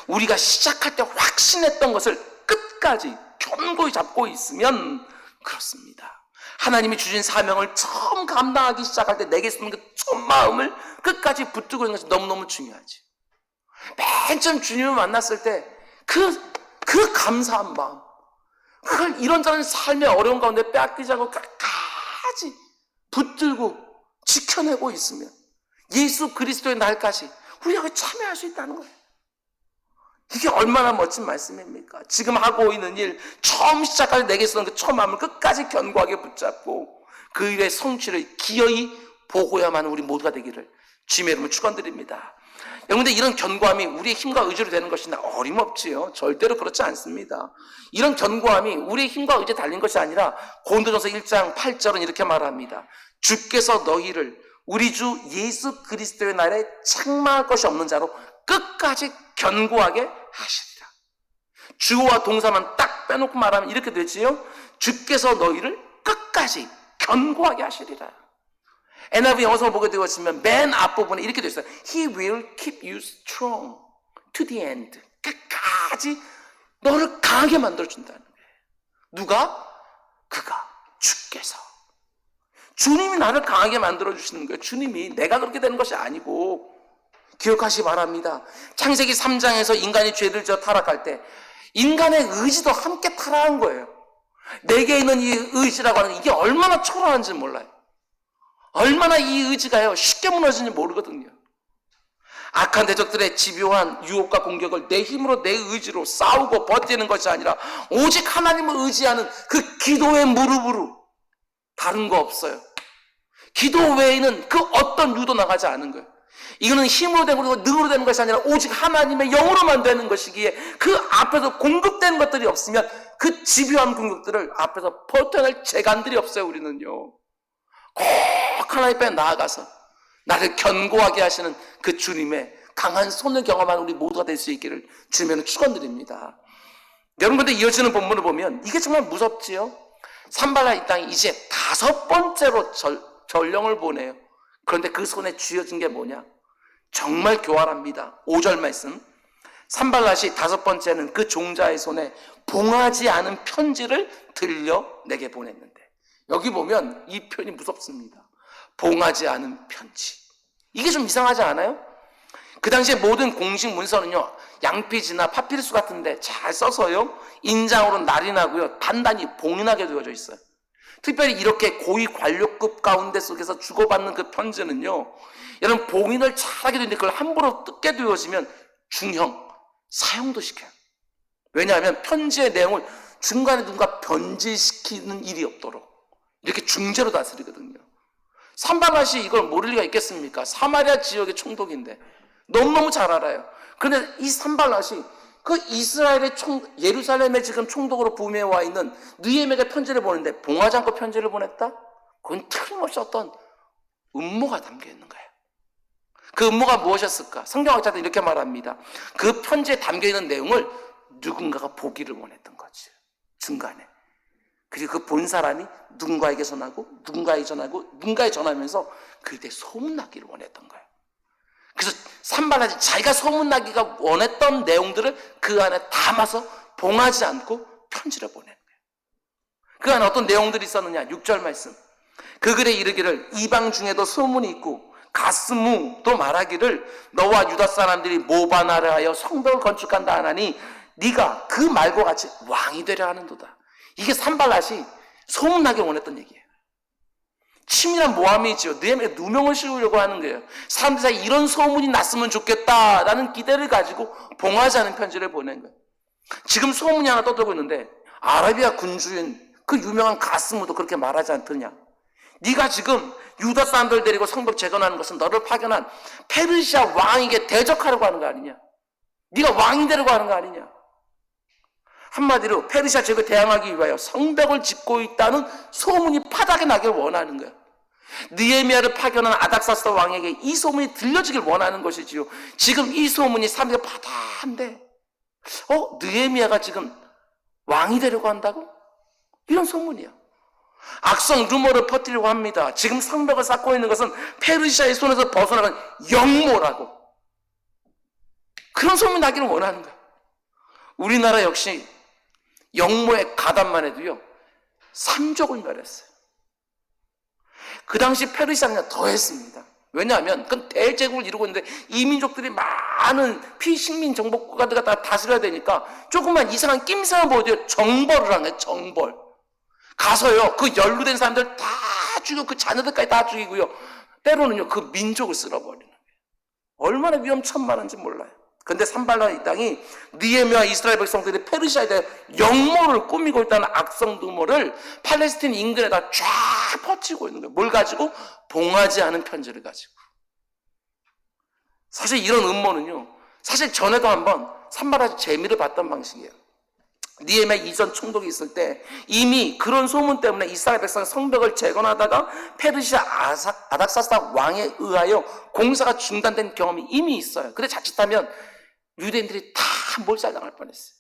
우리가 시작할 때 확신했던 것을 끝까지 견고히 잡고 있으면 그렇습니다. 하나님이 주신 사명을 처음 감당하기 시작할 때 내게 있는 그 첫 마음을 끝까지 붙들고 있는 것이 너무너무 중요하지. 맨 처음 주님을 만났을 때 그 감사한 마음, 그걸 이런저런 삶의 어려운 가운데 빼앗기지 않고 끝까지 붙들고 지켜내고 있으면 예수 그리스도의 날까지 우리가 참여할 수 있다는 거예요. 이게 얼마나 멋진 말씀입니까? 지금 하고 있는 일, 처음 시작할 내게 쓰는 그 첫 마음을 끝까지 견고하게 붙잡고 그 일의 성취를 기어이 보고야만 우리 모두가 되기를 주님의 이름으로 축원드립니다. 여러분들, 이런 견고함이 우리의 힘과 의지로 되는 것이 어림없지요. 절대로 그렇지 않습니다. 이런 견고함이 우리의 힘과 의지에 달린 것이 아니라 고린도전서 1장 8절은 이렇게 말합니다. 주께서 너희를 우리 주 예수 그리스도의 날에 책망할 것이 없는 자로 끝까지 견고하게 하시리라. 주어와 동사만 딱 빼놓고 말하면 이렇게 되지요. 주께서 너희를 끝까지 견고하게 하시리라. NIV 영어성을 보게 되었으면 맨 앞부분에 이렇게 되어 있어요. He will keep you strong to the end. 끝까지 너를 강하게 만들어준다는 거예요. 누가? 그가, 주께서. 주님이 나를 강하게 만들어주시는 거예요. 주님이, 내가 그렇게 되는 것이 아니고. 기억하시기 바랍니다. 창세기 3장에서 인간이 죄를 지어 타락할 때 인간의 의지도 함께 타락한 거예요. 내게 있는 이 의지라고 하는 게 이게 얼마나 초라한지 몰라요. 얼마나 이 의지가요 쉽게 무너지는지 모르거든요. 악한 대적들의 집요한 유혹과 공격을 내 힘으로, 내 의지로 싸우고 버티는 것이 아니라 오직 하나님을 의지하는 그 기도의 무릎으로, 다른 거 없어요. 기도 외에는 그 어떤 유도 나가지 않은 거예요. 이거는 힘으로 되고 능으로 되는 것이 아니라 오직 하나님의 영으로만 되는 것이기에 그 앞에서 공급되는 것들이 없으면 그 집요한 공격들을 앞에서 버텨낼 재간들이 없어요. 우리는요 꼭 하나님 앞에 나아가서 나를 견고하게 하시는 그 주님의 강한 손을 경험하는 우리 모두가 될 수 있기를 주님의 축원드립니다. 여러분, 근데 이어지는 본문을 보면 이게 정말 무섭지요. 산발라 이 땅이 이제 5번째로 전령을 보내요. 그런데 그 손에 쥐어진 게 뭐냐? 정말 교활합니다. 5절 말씀. 산발랏이 5번째는 그 종자의 손에 봉하지 않은 편지를 들려 내게 보냈는데, 여기 보면 이 표현이 무섭습니다. 봉하지 않은 편지. 이게 좀 이상하지 않아요? 그 당시에 모든 공식 문서는요 양피지나 파피루스 같은데 잘 써서요 인장으로 날인하고요 단단히 봉인하게 되어져 있어요. 특별히 이렇게 고위 관료급 가운데 속에서 주고받는 그 편지는요, 여러분 봉인을 잘하게 되는데 그걸 함부로 뜯게 되어지면 중형, 사형도 시켜요. 왜냐하면 편지의 내용을 중간에 누군가 변질시키는 일이 없도록 이렇게 중재로 다스리거든요. 산발랏이 이걸 모를 리가 있겠습니까? 사마리아 지역의 총독인데 너무너무 잘 알아요. 그런데 이 산발랏이 그 이스라엘의 예루살렘에 지금 총독으로 부임해와 있는 느헤미야에게 편지를 보냈는데 봉하지 않고 편지를 보냈다? 그건 틀림없이 어떤 음모가 담겨 있는 거예요. 그 음모가 무엇이었을까? 성경학자들은 이렇게 말합니다. 그 편지에 담겨 있는 내용을 누군가가 보기를 원했던 거지. 중간에. 그리고 그 본 사람이 누군가에게 전하고 누군가에게 전하고 누군가에 전하면서 그때 소문나기를 원했던 거예요. 그래서 산발라지 자기가 소문나기가 원했던 내용들을 그 안에 담아서 봉하지 않고 편지를 보내는 거예요. 그 안에 어떤 내용들이 있었느냐. 6절 말씀. 그 글에 이르기를 이방 중에도 소문이 있고 가스무도 말하기를 너와 유다 사람들이 모바나를 하여 성벽을 건축한다 하나니 네가 그 말과 같이 왕이 되려 하는도다. 이게 산발랏이 소문나길 원했던 얘기예요. 치밀한 모함이지요. 느헤미야가 누명을 씌우려고 하는 거예요. 사람들 사이에 이런 소문이 났으면 좋겠다라는 기대를 가지고 봉하지 않은 편지를 보낸 거예요. 지금 소문이 하나 떠들고 있는데 아라비아 군주인 그 유명한 가스무도 그렇게 말하지 않더냐. 네가 지금 유다 사람들 데리고 성벽 재건하는 것은 너를 파견한 페르시아 왕에게 대적하려고 하는 거 아니냐. 네가 왕이 되려고 하는 거 아니냐. 한마디로 페르시아 제국에 대항하기 위하여 성벽을 짓고 있다는 소문이 파닥에 나길 원하는 거야. 느헤미야를 파견한 아닥사스다 왕에게 이 소문이 들려지길 원하는 것이지요. 지금 이 소문이 사람들이 파다한데 느헤미야가 지금 왕이 되려고 한다고? 이런 소문이야. 악성 루머를 퍼뜨리려고 합니다. 지금 성벽을 쌓고 있는 것은 페르시아의 손에서 벗어나간 영모라고. 그런 소문이 나기를 원하는 거야. 우리나라 역시 영모의 가담만 해도요 3족을 멸했어요. 그 당시 페르시아는 더 했습니다. 왜냐하면 그건 대제국을 이루고 있는데 이민족들이 많은 피식민 정복국가들 갖다가 다스려야 되니까 조금만 이상한 낌새만 보여도 정벌을 한 거예요. 정벌. 가서요 그 연루된 사람들 다 죽이고 그 자녀들까지 다 죽이고요 때로는요 그 민족을 쓸어버리는 거예요. 얼마나 위험천만한지 몰라요. 근데 산발랏 이 땅이 느헤미야와 이스라엘 백성들이 페르시아에 대해 영모를 꾸미고 있다는 악성 루머를 팔레스틴 인근에다 쫙 퍼치고 있는 거예요. 뭘 가지고? 봉하지 않은 편지를 가지고. 사실 이런 음모는요 사실 전에도 한번 산발랏이 재미를 봤던 방식이에요. 느헤미야 이전 총독이 있을 때 이미 그런 소문 때문에 이스라엘 백성 성벽을 재건하다가 페르시아 아닥사스다 왕에 의하여 공사가 중단된 경험이 이미 있어요. 근데 자칫하면 유대인들이 다 몰살당할 뻔했어요.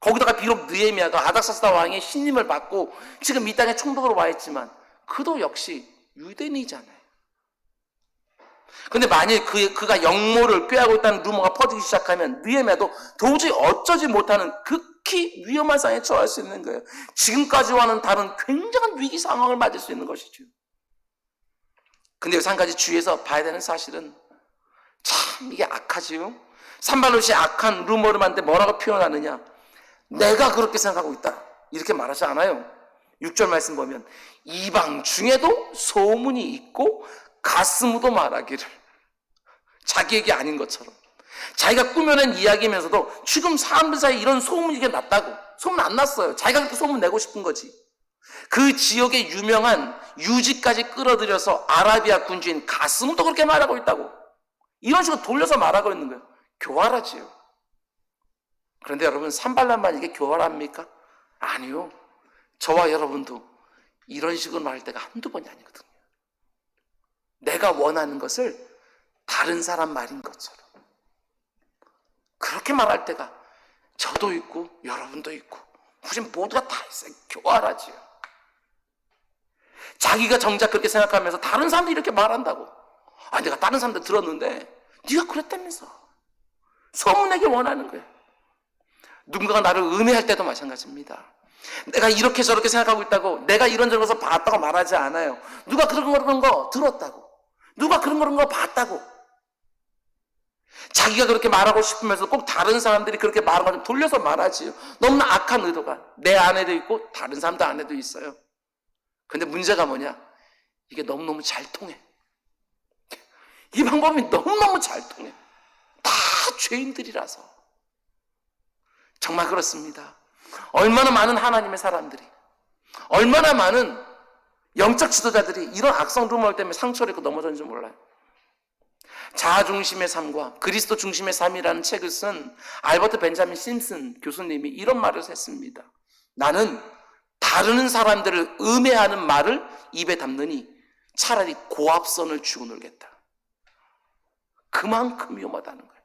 거기다가 비록 느헤미야가 아닥사스다 왕의 신임을 받고 지금 이 땅에 총독으로 와 있지만 그도 역시 유대인이잖아요. 근데 만일 그가 영모를 꾀하고 있다는 루머가 퍼지기 시작하면 느헤미야도 도저히 어쩌지 못하는 극히 위험한 상황에 처할 수 있는 거예요. 지금까지와는 다른 굉장한 위기 상황을 맞을 수 있는 것이죠. 근데 여기서 한 가지 주의해서 봐야 되는 사실은 참 이게 악하지요. 산발롯이 악한 루머를 만들 때 뭐라고 표현하느냐. 내가 그렇게 생각하고 있다 이렇게 말하지 않아요. 6절 말씀 보면 이방 중에도 소문이 있고 가스무도 말하기를. 자기에게 아닌 것처럼 자기가 꾸며낸 이야기면서도 지금 사람들 사이에 이런 소문이 이게 났다고. 소문 안 났어요. 자기가 그렇게 소문 내고 싶은 거지. 그 지역의 유명한 유지까지 끌어들여서 아라비아 군주인 가스무도 그렇게 말하고 있다고. 이런 식으로 돌려서 말하고 있는 거예요. 교활하지요. 그런데 여러분 산발랏만 이게 교활합니까? 아니요. 저와 여러분도 이런 식으로 말할 때가 한두 번이 아니거든요. 내가 원하는 것을 다른 사람 말인 것처럼 그렇게 말할 때가 저도 있고 여러분도 있고 우리 모두가 다 있어요. 교활하지요. 자기가 정작 그렇게 생각하면서 다른 사람들이 이렇게 말한다고. 내가 다른 사람들 들었는데 네가 그랬다면서 소문내길 원하는 거예요. 누군가가 나를 음해할 때도 마찬가지입니다. 내가 이렇게 저렇게 생각하고 있다고 내가 이런저런 것을 봤다고 말하지 않아요. 누가 그런 거 들었다고. 누가 그런 거 봤다고. 자기가 그렇게 말하고 싶으면서 꼭 다른 사람들이 그렇게 말하는 걸 돌려서 말하지요. 너무나 악한 의도가 내 안에도 있고 다른 사람들 안에도 있어요. 근데 문제가 뭐냐? 이게 너무너무 잘 통해. 이 방법이 너무너무 잘 통해. 다 죄인들이라서. 정말 그렇습니다. 얼마나 많은 하나님의 사람들이, 얼마나 많은 영적 지도자들이 이런 악성 루머 때문에 상처를 입고 넘어졌는지 몰라요. 자아 중심의 삶과 그리스도 중심의 삶이라는 책을 쓴 알버트 벤자민 심슨 교수님이 이런 말을 했습니다. 나는 다른 사람들을 음해하는 말을 입에 담느니 차라리 고압선을 쥐고 놀겠다. 그만큼 위험하다는 거예요.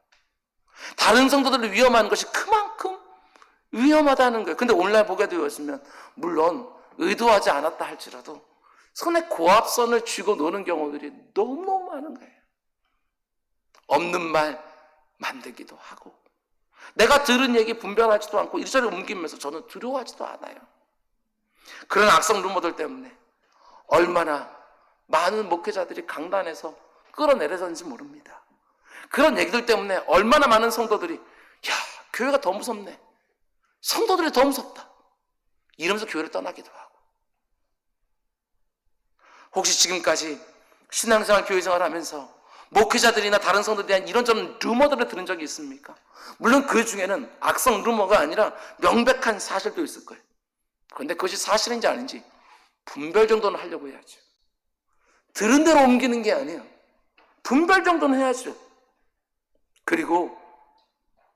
다른 성도들을 위험한 것이 그만큼 위험하다는 거예요. 근데 오늘날 보게 되었으면 물론 의도하지 않았다 할지라도 손에 고압선을 쥐고 노는 경우들이 너무너무 많은 거예요. 없는 말 만들기도 하고 내가 들은 얘기 분별하지도 않고 이리저리 옮기면서 저는 두려워하지도 않아요. 그런 악성 루머들 때문에 얼마나 많은 목회자들이 강단에서 끌어내려졌는지 모릅니다. 그런 얘기들 때문에 얼마나 많은 성도들이 야, 교회가 더 무섭네. 성도들이 더 무섭다. 이러면서 교회를 떠나기도 하고. 혹시 지금까지 신앙생활, 교회생활 하면서 목회자들이나 다른 성도들에 대한 이런저런 루머들을 들은 적이 있습니까? 물론 그 중에는 악성 루머가 아니라 명백한 사실도 있을 거예요. 그런데 그것이 사실인지 아닌지 분별 정도는 하려고 해야죠. 들은 대로 옮기는 게 아니에요. 분별 정도는 해야죠. 그리고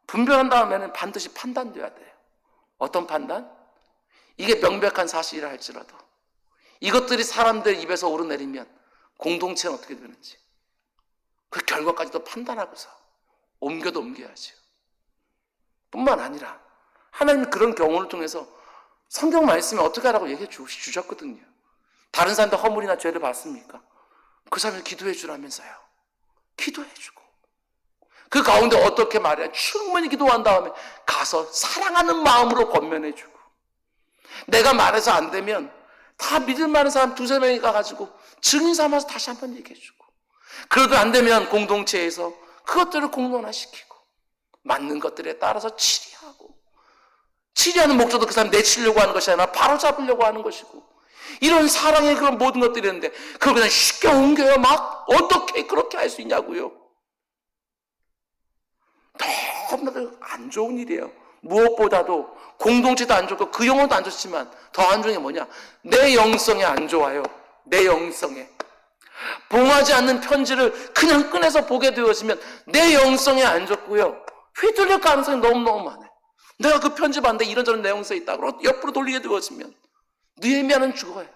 분별한 다음에는 반드시 판단돼야 돼요. 어떤 판단? 이게 명백한 사실이라 할지라도 이것들이 사람들 입에서 오르내리면 공동체는 어떻게 되는지 그 결과까지도 판단하고서 옮겨도 옮겨야죠. 뿐만 아니라 하나님은 그런 경우를 통해서 성경 말씀에 어떻게 하라고 얘기해 주셨거든요. 다른 사람들 허물이나 죄를 봤습니까? 그 사람을 기도해 주라면서요. 기도해 주고 그 가운데 어떻게 말해야 충분히 기도한 다음에 가서 사랑하는 마음으로 권면해 주고 내가 말해서 안 되면 다 믿을 만한 사람 두세 명이 가가지고 증인 삼아서 다시 한번 얘기해 주고 그래도 안 되면 공동체에서 그것들을 공론화시키고 맞는 것들에 따라서 치리하고 치리하는 목적도 그 사람 내치려고 하는 것이 아니라 바로잡으려고 하는 것이고 이런 사랑의 그런 모든 것들이 있는데 그걸 그냥 쉽게 옮겨요. 막 어떻게 그렇게 할 수 있냐고요. 너무나도 안 좋은 일이에요. 무엇보다도 공동체도 안 좋고 그 영혼도 안 좋지만 더 안 좋은 게 뭐냐, 내 영성에 안 좋아요. 내 영성에 봉하지 않는 편지를 그냥 꺼내서 보게 되었으면 내 영성에 안 좋고요, 휘둘릴 가능성이 너무너무 많아요. 내가 그 편지 봤는데 이런저런 내용이 있다고 옆으로 돌리게 되었으면 느헤미야는 죽어요.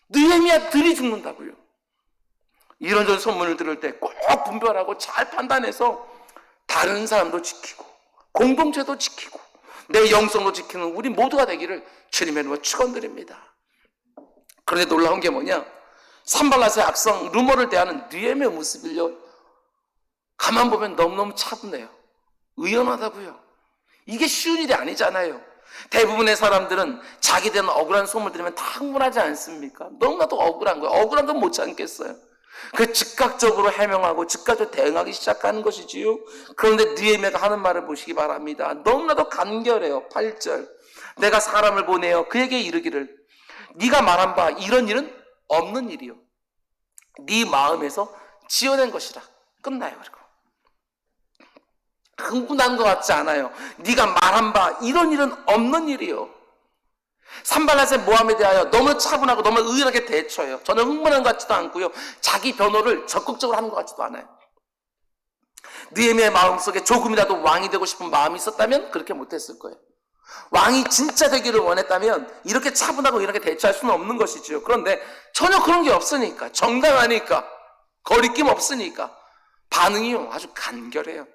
느헤미야들이 죽는다고요. 이런저런 소문을 들을 때 꼭 분별하고 잘 판단해서 다른 사람도 지키고 공동체도 지키고 내 영성도 지키는 우리 모두가 되기를 주님의 이름으로 축원드립니다. 그런데 놀라운 게 뭐냐, 산발랏의 악성 루머를 대하는 느헤미야의 모습을요, 가만 보면 너무너무 차분해요. 의연하다고요. 이게 쉬운 일이 아니잖아요. 대부분의 사람들은 자기들은 억울한 소문을 들으면 다 흥분하지 않습니까? 너무나도 억울한 거예요. 억울한 건 못 참겠어요. 그 즉각적으로 해명하고 즉각적으로 대응하기 시작하는 것이지요. 그런데 느헤미야가 하는 말을 보시기 바랍니다. 너무나도 간결해요. 8절, 내가 사람을 보내어 그에게 이르기를 네가 말한 바 이런 일은 없는 일이요 네 마음에서 지어낸 것이라. 끝나요. 그리고 흥분한 것 같지 않아요. 네가 말한 바 이런 일은 없는 일이요. 산발랏의 모함에 대하여 너무 차분하고 너무 의연하게 대처해요. 저는 흥분한 것 같지도 않고요, 자기 변호를 적극적으로 하는 것 같지도 않아요. 느헤미야의 마음속에 조금이라도 왕이 되고 싶은 마음이 있었다면 그렇게 못했을 거예요. 왕이 진짜 되기를 원했다면 이렇게 차분하고 이렇게 대처할 수는 없는 것이지요. 그런데 전혀 그런 게 없으니까, 정당하니까, 거리낌 없으니까 반응이요 아주 간결해요.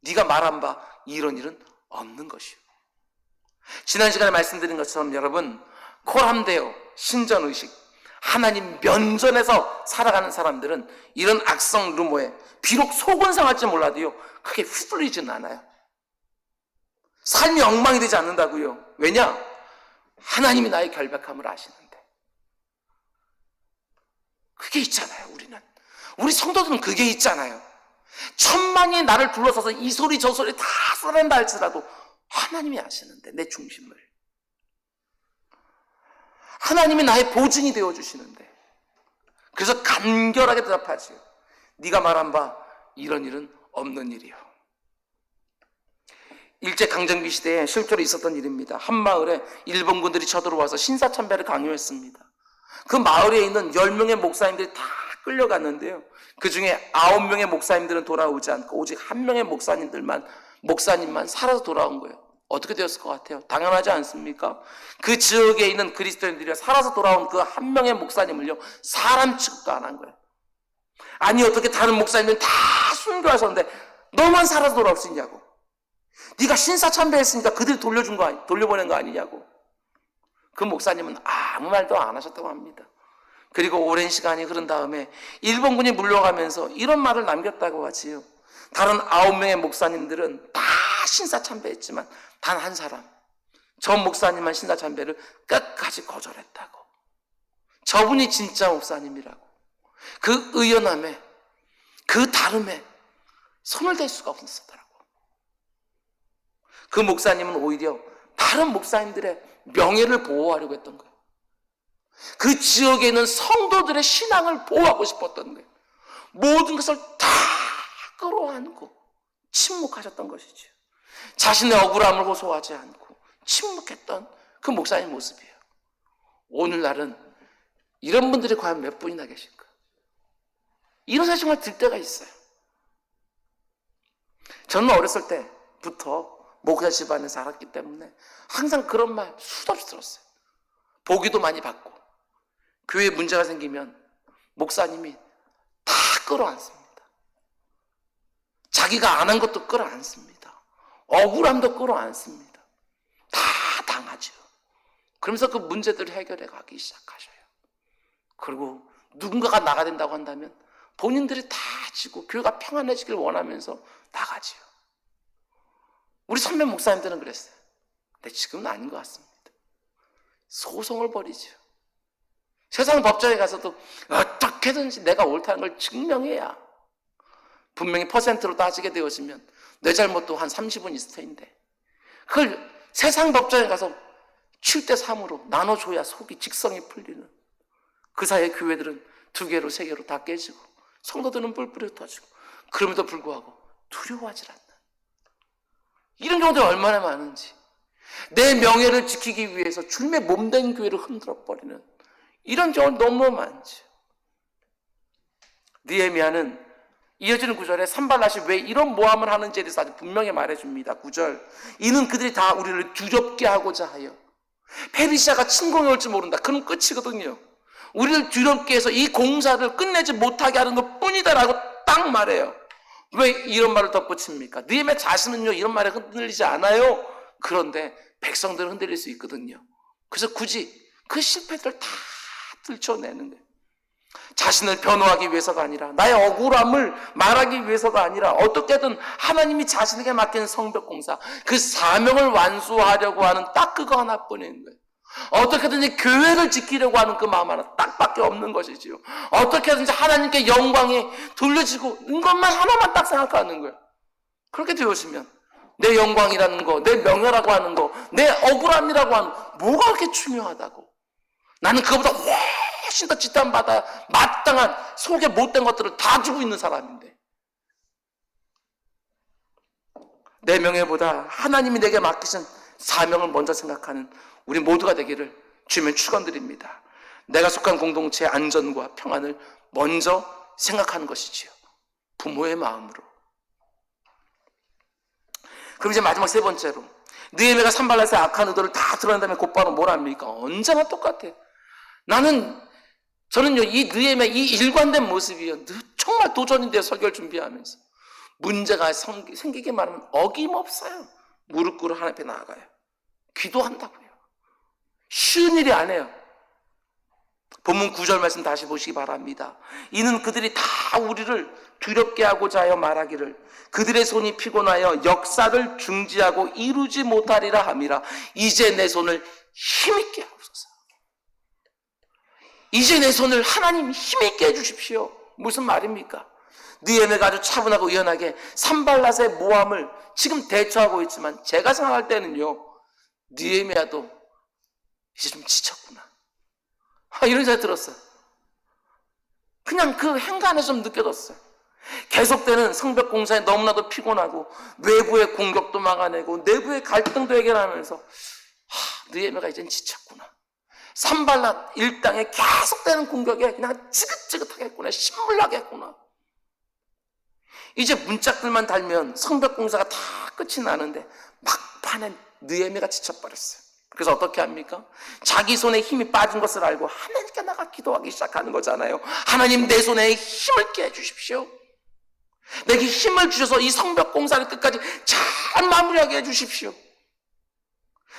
네가 말한 바 이런 일은 없는 것이요. 지난 시간에 말씀드린 것처럼 여러분, 코람데오, 신전의식, 하나님 면전에서 살아가는 사람들은 이런 악성 루머에 비록 속은 상할지 몰라도요 크게 휘둘리지는 않아요. 삶이 엉망이 되지 않는다고요. 왜냐? 하나님이 나의 결백함을 아시는데. 그게 있잖아요. 우리 성도들은 그게 있잖아요. 천만이 나를 둘러서서 이 소리 저 소리 다 쏟아낸다 할지라도 하나님이 아시는데, 내 중심을 하나님이 나의 보증이 되어주시는데, 그래서 간결하게 대답하지요. 네가 말한 바 이런 일은 없는 일이요. 일제강점기 시대에 실제로 있었던 일입니다. 한 마을에 일본군들이 쳐들어와서 신사참배를 강요했습니다. 그 마을에 있는 10명의 목사님들이 다 끌려갔는데요, 그 중에 9명의 목사님들은 돌아오지 않고 오직 1명의 목사님만 살아서 돌아온 거예요. 어떻게 되었을 것 같아요? 당연하지 않습니까? 그 지역에 있는 그리스도인들이 살아서 돌아온 그 1명의 목사님을요 사람 취급도 안 한 거예요. 아니 어떻게 다른 목사님들은 다 순교하셨는데 너만 살아서 돌아올 수 있냐고. 네가 신사참배했으니까 그들이 돌려보낸 거 아니냐고. 그 목사님은 아무 말도 안 하셨다고 합니다. 그리고 오랜 시간이 흐른 다음에 일본군이 물러가면서 이런 말을 남겼다고 하지요. 다른 9명의 목사님들은 다 신사참배했지만 단 한 사람, 저 목사님만 신사참배를 끝까지 거절했다고. 저분이 진짜 목사님이라고. 그 의연함에, 그 다름에 손을 댈 수가 없었더라고. 그 목사님은 오히려 다른 목사님들의 명예를 보호하려고 했던 거예요. 그 지역에 있는 성도들의 신앙을 보호하고 싶었던 거예요. 모든 것을 다 끌어안고 침묵하셨던 것이죠. 자신의 억울함을 호소하지 않고 침묵했던 그 목사님 모습이에요. 오늘날은 이런 분들이 과연 몇 분이나 계실까? 이런 사실을 들 때가 있어요. 저는 어렸을 때부터 목사 집안에 살았기 때문에 항상 그런 말 수도 없이 들었어요. 보기도 많이 받고 교회에 문제가 생기면 목사님이 다 끌어안습니다. 자기가 안 한 것도 끌어안습니다. 억울함도 끌어안습니다. 다 당하죠. 그러면서 그 문제들을 해결해 가기 시작하셔요. 그리고 누군가가 나가야 된다고 한다면 본인들이 다 지고 교회가 평안해지길 원하면서 나가지요. 우리 선배 목사님들은 그랬어요. 근데 지금은 아닌 것 같습니다. 소송을 벌이죠. 세상 법정에 가서도 어떻게든지 내가 옳다는 걸 증명해야 분명히 퍼센트로 따지게 되어지면 내 잘못도 한 30은 있을 텐데 그걸 세상 법정에 가서 7대3으로 나눠줘야 속이 직성이 풀리는 그 사이에 교회들은 2개로 3개로 다 깨지고 성도들은 뿔뿔이 터지고 그럼에도 불구하고 두려워하지 않는 이런 경우들이 얼마나 많은지 내 명예를 지키기 위해서 주님의 몸된 교회를 흔들어버리는 이런 경우 너무 많죠. 느헤미야는 이어지는 구절에 산발랏이 왜 이런 모함을 하는지에 대해서 아주 분명히 말해줍니다. 9절 이는 그들이 다 우리를 두렵게 하고자 하여 페르시아가 침공해 올지 모른다. 그럼 끝이거든요. 우리를 두렵게 해서 이 공사를 끝내지 못하게 하는 것 뿐이다라고 딱 말해요. 왜 이런 말을 덧붙입니까? 느헤미야 자신은요 이런 말에 흔들리지 않아요. 그런데 백성들은 흔들릴 수 있거든요. 그래서 굳이 그 실패들을 다 들춰내는 거예요. 자신을 변호하기 위해서가 아니라 나의 억울함을 말하기 위해서가 아니라 어떻게든 하나님이 자신에게 맡긴 성벽공사 그 사명을 완수하려고 하는 딱 그거 하나뿐인 거예요. 어떻게든지 교회를 지키려고 하는 그 마음 하나 딱밖에 없는 것이지요. 어떻게든지 하나님께 영광이 돌려지고 이것만 하나만 딱 생각하는 거예요. 그렇게 되어지면 내 영광이라는 거, 내 명예라고 하는 거, 내 억울함이라고 하는 거 뭐가 그렇게 중요하다고. 나는 그거보다 훨씬 더 지탄받아 마땅한 속에 못된 것들을 다 주고 있는 사람인데 내 명예보다 하나님이 내게 맡기신 사명을 먼저 생각하는 우리 모두가 되기를 주님의 축원드립니다. 내가 속한 공동체의 안전과 평안을 먼저 생각하는 것이지요. 부모의 마음으로. 그럼 이제 마지막 세 번째로 느헤미야가 산발랏의 악한 의도를 다 드러낸 다음에 곧바로 뭘 합니까? 언제나 똑같아요. 저는요 이 느헤미야 이 일관된 모습이요 정말 도전인데요. 설교를 준비하면서 문제가 생기기만 하면 어김없어요. 무릎 꿇어 하나님 앞에 나아가요. 기도한다고요. 쉬운 일이 아니에요. 본문 9절 말씀 다시 보시기 바랍니다. 이는 그들이 다 우리를 두렵게 하고자 하여 말하기를 그들의 손이 피곤하여 역사를 중지하고 이루지 못하리라 함이라. 이제 내 손을 힘있게 하옵소서. 이제 내 손을 하나님 힘있게 해주십시오. 무슨 말입니까? 느헤미야가 아주 차분하고 의연하게 산발랏의 모함을 지금 대처하고 있지만 제가 생각할 때는요 느헤미야도 이제 좀 지쳤구나 이런 생각이 들었어요. 그냥 그 행간에서 좀 느껴졌어요. 계속되는 성벽 공사에 너무나도 피곤하고 외부의 공격도 막아내고 내부의 갈등도 해결하면서 느헤미야가 이젠 지쳤구나. 산발랏 일당에 계속되는 공격에 그냥 지긋지긋하겠구나. 신물나겠구나. 이제 문짝들만 달면 성벽 공사가 다 끝이 나는데 막판에 느헤미야가 지쳐버렸어요. 그래서 어떻게 합니까? 자기 손에 힘이 빠진 것을 알고 하나님께 나가 기도하기 시작하는 거잖아요. 하나님 내 손에 힘을 깨 주십시오. 내게 힘을 주셔서 이 성벽 공사를 끝까지 잘 마무리하게 해주십시오.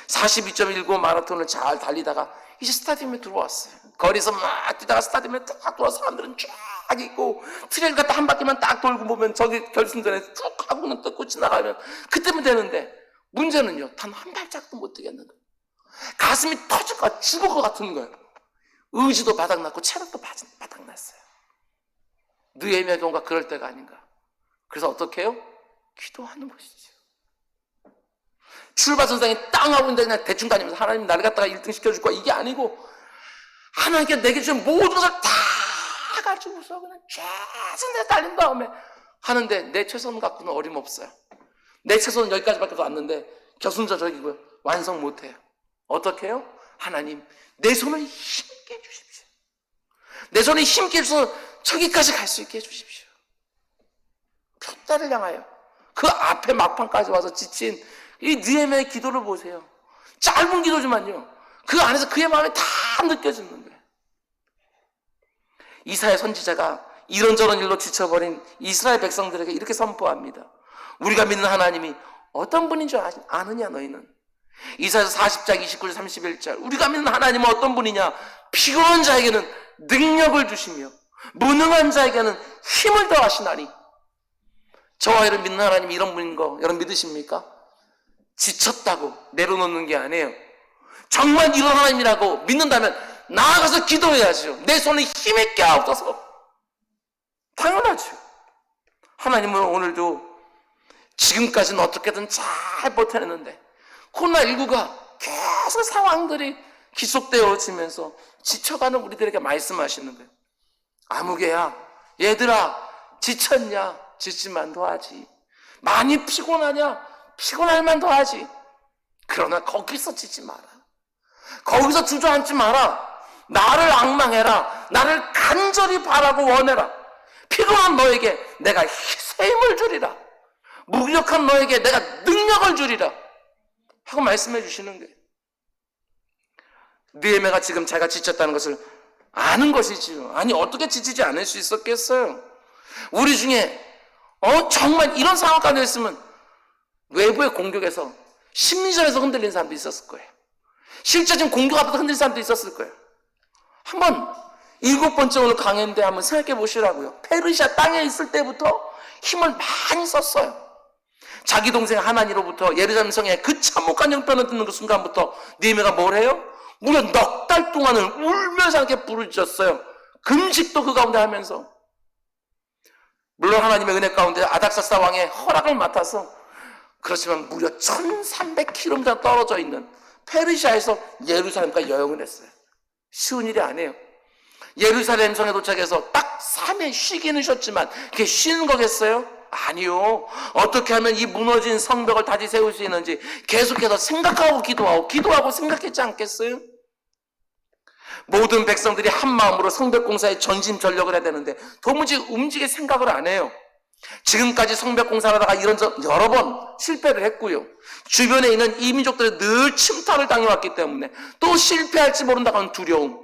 42.19 마라톤을 잘 달리다가 이제 스타디움에 들어왔어요. 거리에서 막 뛰다가 스타디움에 딱 돌아서 사람들은 쫙 있고, 트레일 갔다 한 바퀴만 딱 돌고 보면 저기 결승전에 쭉 하고는 뜯고 지나가면 그때면 되는데, 문제는요, 단 한 발짝도 못 뛰겠는 거예요. 가슴이 터질 것 같아, 죽을 것 같은 거예요. 의지도 바닥났고 체력도 바닥났어요. 느헤미야의 경우가 그럴 때가 아닌가. 그래서 어떻게 해요? 기도하는 것이죠. 출발선상에 땅 하고 있는데 그냥 대충 다니면서 하나님 나를 갖다가 1등 시켜줄 거야, 이게 아니고 하나님께 내게 주신 모든 것을 다 가지고서 그냥 최선을 달린 다음에 하는데, 내 최선 갖고는 어림없어요. 내 최선은 여기까지밖에 왔는데 결승전적이고요, 완성 못해요. 어떻게 해요? 하나님, 내 손을 힘있게 해주십시오. 내 손을 힘있게 해주셔서 저기까지 갈 수 있게 해주십시오. 푯다를 향하여 그 앞에 막판까지 와서 지친 이 느헤미야의 기도를 보세요. 짧은 기도지만요, 그 안에서 그의 마음이 다 느껴지는 거예요. 이사야 선지자가 이런저런 일로 지쳐버린 이스라엘 백성들에게 이렇게 선포합니다. 우리가 믿는 하나님이 어떤 분인 줄 아느냐 너희는. 이사야서 40장 29절 31절, 우리가 믿는 하나님은 어떤 분이냐. 피곤한 자에게는 능력을 주시며 무능한 자에게는 힘을 더하시나니. 저와 여러분 믿는 하나님이 이런 분인 거 여러분 믿으십니까? 지쳤다고 내려놓는 게 아니에요. 정말 이런 하나님이라고 믿는다면 나아가서 기도해야죠. 내 손에 힘있게 하옵소서. 당연하죠. 하나님은 오늘도 지금까지는 어떻게든 잘 버텨냈는데 코로나19가 계속 상황들이 기속되어지면서 지쳐가는 우리들에게 말씀하시는 거예요. 아무개야, 얘들아, 지쳤냐? 지칠만도 하지. 많이 피곤하냐? 피곤할 만도 하지. 그러나 거기서 지지 마라. 거기서 주저앉지 마라. 나를 앙망해라. 나를 간절히 바라고 원해라. 피곤한 너에게 내가 새 힘을 주리라. 무기력한 너에게 내가 능력을 주리라 하고 말씀해 주시는 거예요. 느헤미야가 지금 자기가 지쳤다는 것을 아는 것이지요. 아니 어떻게 지치지 않을 수 있었겠어요? 우리 중에 정말 이런 상황 가운데 있으면 외부의 공격에서 심리전에서 흔들린 사람도 있었을 거예요. 실제 지금 공격 앞에서 흔들린 사람도 있었을 거예요. 한번 7번째 오늘 강연인데 한번 생각해 보시라고요. 페르시아 땅에 있을 때부터 힘을 많이 썼어요. 자기 동생 하나니로부터 예루살렘 성에 그 참혹한 형편을 듣는 그 순간부터 느헤미야가 뭘 해요? 무려 넉 달 동안을 울면서 함께 부르짖었어요. 금식도 그 가운데 하면서. 물론 하나님의 은혜 가운데 아닥사스다 왕의 허락을 맡아서, 그렇지만 무려 1300km 떨어져 있는 페르시아에서 예루살렘까지 여행을 했어요. 쉬운 일이 아니에요. 예루살렘 성에 도착해서 딱 3일 쉬기는 쉬었지만 그게 쉬는 거겠어요? 아니요. 어떻게 하면 이 무너진 성벽을 다시 세울 수 있는지 계속해서 생각하고 기도하고 생각했지 않겠어요? 모든 백성들이 한 마음으로 성벽 공사에 전심전력을 해야 되는데 도무지 움직일 생각을 안 해요. 지금까지 성벽 공사를 하다가 여러 번 실패를 했고요. 주변에 있는 이민족들이 늘 침탈을 당해왔기 때문에 또 실패할지 모른다고 하는 두려움,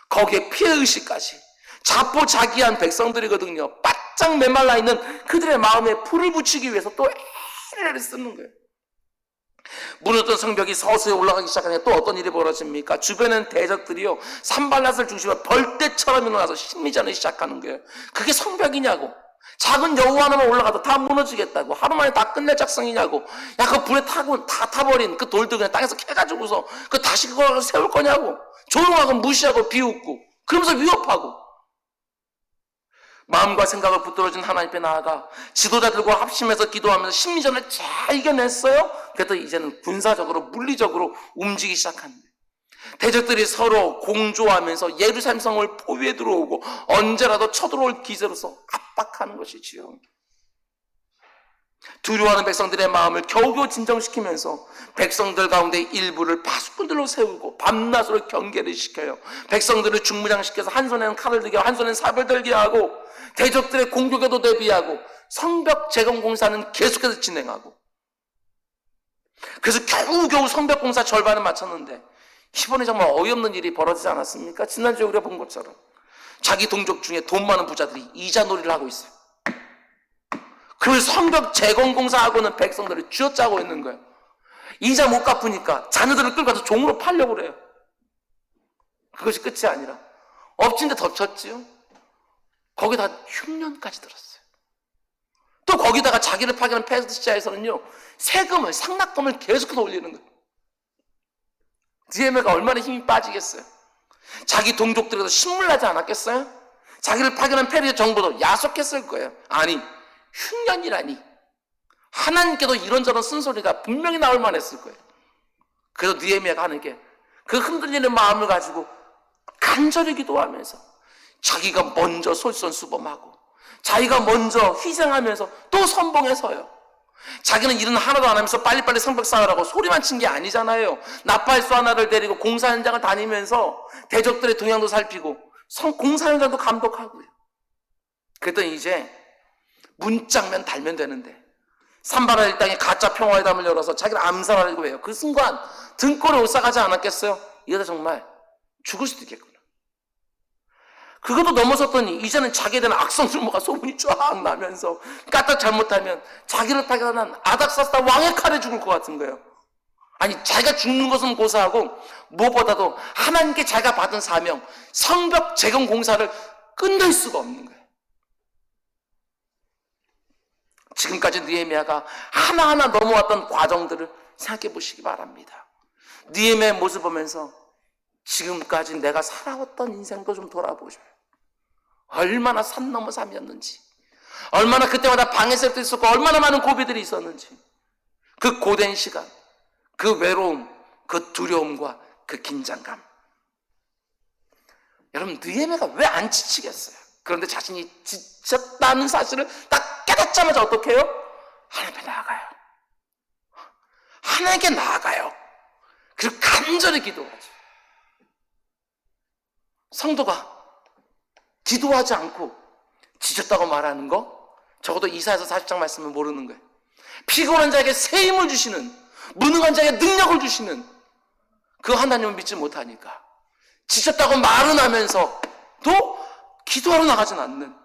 거기에 피해의식까지 자포자기한 백성들이거든요. 바짝 메말라 있는 그들의 마음에 불을 붙이기 위해서 또 애를 쓰는 거예요. 무너졌던 성벽이 서서히 올라가기 시작하니까 또 어떤 일이 벌어집니까? 주변엔 대적들이요, 산발랏을 중심으로 벌떼처럼 일어나서 심리전을 시작하는 거예요. 그게 성벽이냐고. 작은 여우 하나만 올라가도 다 무너지겠다고. 하루 만에 다 끝낼 작성이냐고. 야, 그 불에 타고 다 타버린 그 돌들 그냥 땅에서 캐가지고서 그 다시 그걸 세울 거냐고. 조용하고 무시하고 비웃고 그러면서 위협하고. 마음과 생각을 붙들어준 하나님 앞에 나아가 지도자들과 합심해서 기도하면서 심리전을 잘 이겨냈어요. 그래도 이제는 군사적으로 물리적으로 움직이기 시작합니다. 대적들이 서로 공조하면서 예루살렘 성을 포위해 들어오고 언제라도 쳐들어올 기세로서 압박하는 것이지요. 두려워하는 백성들의 마음을 겨우겨우 진정시키면서 백성들 가운데 일부를 파수꾼들로 세우고 밤낮으로 경계를 시켜요. 백성들을 중무장시켜서 한 손에는 칼을 들게 하고 한 손에는 삽을 들게 하고 대적들의 공격에도 대비하고 성벽 재건 공사는 계속해서 진행하고, 그래서 겨우겨우 성벽 공사 절반을 마쳤는데 이번에 정말 어이없는 일이 벌어지지 않았습니까? 지난주에 우리가 본 것처럼 자기 동족 중에 돈 많은 부자들이 이자 놀이를 하고 있어요. 그 성벽 재건공사하고는 백성들을 쥐어짜고 있는 거예요. 이자 못 갚으니까 자녀들을 끌고 가서 종으로 팔려고 그래요. 그것이 끝이 아니라 엎친 데 덮쳤지요. 거기다 흉년까지 들었어요. 또 거기다가 자기를 파견한 페르시아에서는요, 세금을, 상납금을 계속해서 올리는 거예요. 느헤미야가 얼마나 힘이 빠지겠어요. 자기 동족들에서 신물나지 않았겠어요? 자기를 파견한 페르시아 정부도 야속했을 거예요. 아니, 흉년이라니. 하나님께도 이런저런 쓴소리가 분명히 나올 만했을 거예요. 그래서 느헤미야가 하는 게 그 흔들리는 마음을 가지고 간절히 기도하면서 자기가 먼저 솔선수범하고 자기가 먼저 희생하면서 또 선봉해서요. 자기는 일은 하나도 안 하면서 빨리빨리 성벽 쌓으라고 소리만 친 게 아니잖아요. 나팔수 하나를 데리고 공사 현장을 다니면서 대적들의 동향도 살피고 공사 현장도 감독하고요. 그랬더니 이제 문짝면 달면 되는데 산바라 일당이 가짜 평화회담을 열어서 자기를 암살하려고 해요. 그 순간 등골에 올싸가지 않았겠어요? 이러다 정말 죽을 수도 있겠구나. 그것도 넘어섰더니 이제는 자기에 대한 악성술모가 소문이 쫙 나면서 까딱 잘못하면 자기를 파견한 아닥사스다 왕의 칼에 죽을 것 같은 거예요. 아니, 자기가 죽는 것은 고사하고 무엇보다도 하나님께 자기가 받은 사명, 성벽 재건 공사를 끝낼 수가 없는 거예요. 지금까지 느헤미야가 하나하나 넘어왔던 과정들을 생각해 보시기 바랍니다. 느헤미야의 모습 보면서 지금까지 내가 살아왔던 인생도 좀 돌아보셔요. 얼마나 산 넘어 삶이었는지, 얼마나 그때마다 방해설도 있었고 얼마나 많은 고비들이 있었는지, 그 고된 시간, 그 외로움, 그 두려움과 그 긴장감. 여러분, 느헤미야가 왜 안 지치겠어요? 그런데 자신이 지쳤다는 사실을 딱 깨닫자마자 어떻게 해요? 하나님께 나아가요. 하나님께 나아가요. 그리고 간절히 기도하죠. 성도가 기도하지 않고 지쳤다고 말하는 거, 적어도 이사야서 40장 말씀을 모르는 거예요. 피곤한 자에게 새 힘을 주시는, 무능한 자에게 능력을 주시는 그 하나님을 믿지 못하니까 지쳤다고 말은 하면서 또 기도하러 나가진 않는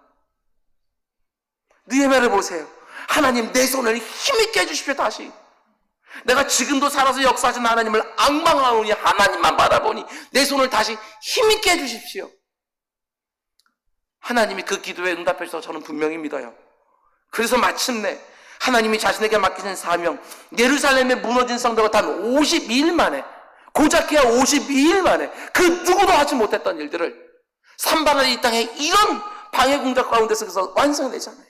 느헤미야를 보세요. 하나님, 내 손을 힘있게 해주십시오. 다시 내가 지금도 살아서 역사하신 하나님을 앙망하오니 하나님만 바라보니 내 손을 다시 힘있게 해주십시오. 하나님이 그 기도에 응답해 주셔서 저는 분명히 믿어요. 그래서 마침내 하나님이 자신에게 맡기신 사명, 예루살렘에 무너진 성도가 단 52일 만에, 고작해야 52일 만에 그 누구도 하지 못했던 일들을 산바라 이 땅에 이런 방해 공작 가운데서 완성되잖아요.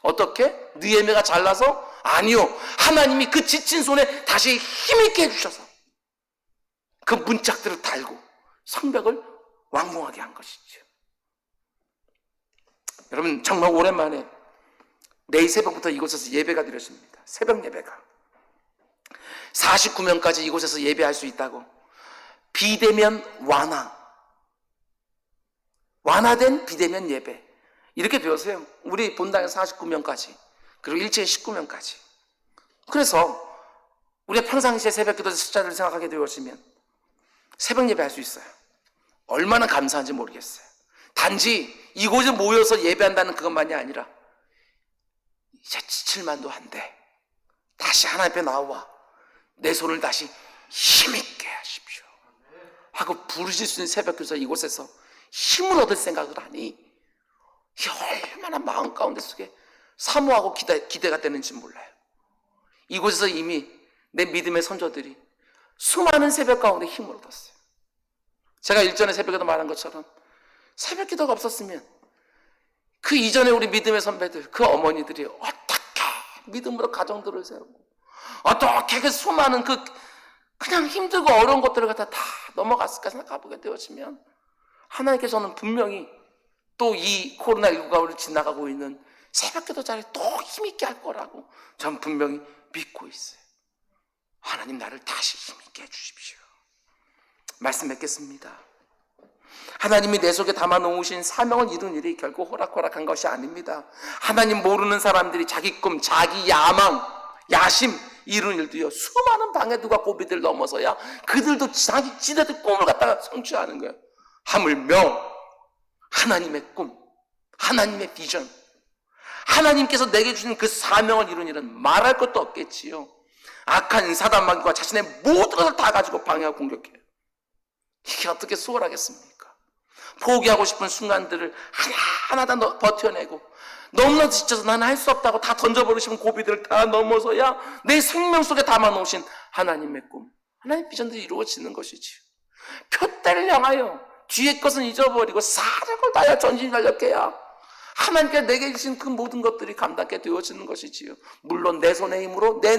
어떻게? 느헤미야가 잘나서? 아니요. 하나님이 그 지친 손에 다시 힘있게 해주셔서 그 문짝들을 달고 성벽을 완공하게 한 것이죠. 여러분, 정말 오랜만에 내일 새벽부터 이곳에서 예배가 드려집니다. 새벽 예배가 49명까지 이곳에서 예배할 수 있다고. 비대면 완화된 비대면 예배, 이렇게 배우세요. 우리 본당에 49명까지, 그리고 일체에 19명까지. 그래서 우리가 평상시에 새벽 기도 숫자를 생각하게 되어지면 새벽 예배할 수 있어요. 얼마나 감사한지 모르겠어요. 단지 이곳에 모여서 예배한다는 그것만이 아니라 이제 지칠만도 한데 다시 하나님 앞에 나와 내 손을 다시 힘있게 하십시오 하고 부르실 수 있는 새벽 기도에서 이곳에서 힘을 얻을 생각을 하니 이게 얼마나 마음 가운데 속에 사모하고 기대가 되는지 몰라요. 이곳에서 이미 내 믿음의 선조들이 수많은 새벽 가운데 힘을 얻었어요. 제가 일전에 새벽에도 말한 것처럼 새벽 기도가 없었으면 그 이전에 우리 믿음의 선배들, 그 어머니들이 어떻게 믿음으로 가정들을 세우고 어떻게 그 수많은 그냥 힘들고 어려운 것들을 갖다 다 넘어갔을까 생각해보게 되어지면 하나님께서는 분명히 또 이 코로나19가 우리 지나가고 있는 새벽 기도 자리에 또 힘있게 할 거라고 전 분명히 믿고 있어요. 하나님, 나를 다시 힘있게 해주십시오. 말씀 맺겠습니다. 하나님이 내 속에 담아 놓으신 사명을 이룬 일이 결코 호락호락한 것이 아닙니다. 하나님 모르는 사람들이 자기 꿈, 자기 야망, 야심 이룬 일도요, 수많은 방해들과 고비들 넘어서야 그들도 자기 지네들 꿈을 갖다가 성취하는 거예요. 하물며 하나님의 꿈, 하나님의 비전, 하나님께서 내게 주신 그 사명을 이룬 일은 말할 것도 없겠지요. 악한 사단마귀가 자신의 모든 것을 다 가지고 방해하고 공격해요. 이게 어떻게 수월하겠습니까? 포기하고 싶은 순간들을 하나하나 다 버텨내고, 너무나 지쳐서 나는 할 수 없다고 다 던져버리시는 고비들을 다 넘어서야 내 생명 속에 담아놓으신 하나님의 꿈, 하나님의 비전들이 이루어지는 것이지요. 표대를 향하여 뒤의 것은 잊어버리고 사력을 다하여 전진이 달렸게야 하나님께 내게 주신 그 모든 것들이 감당하게 되어지는 것이지요. 물론 내 손의 힘으로, 내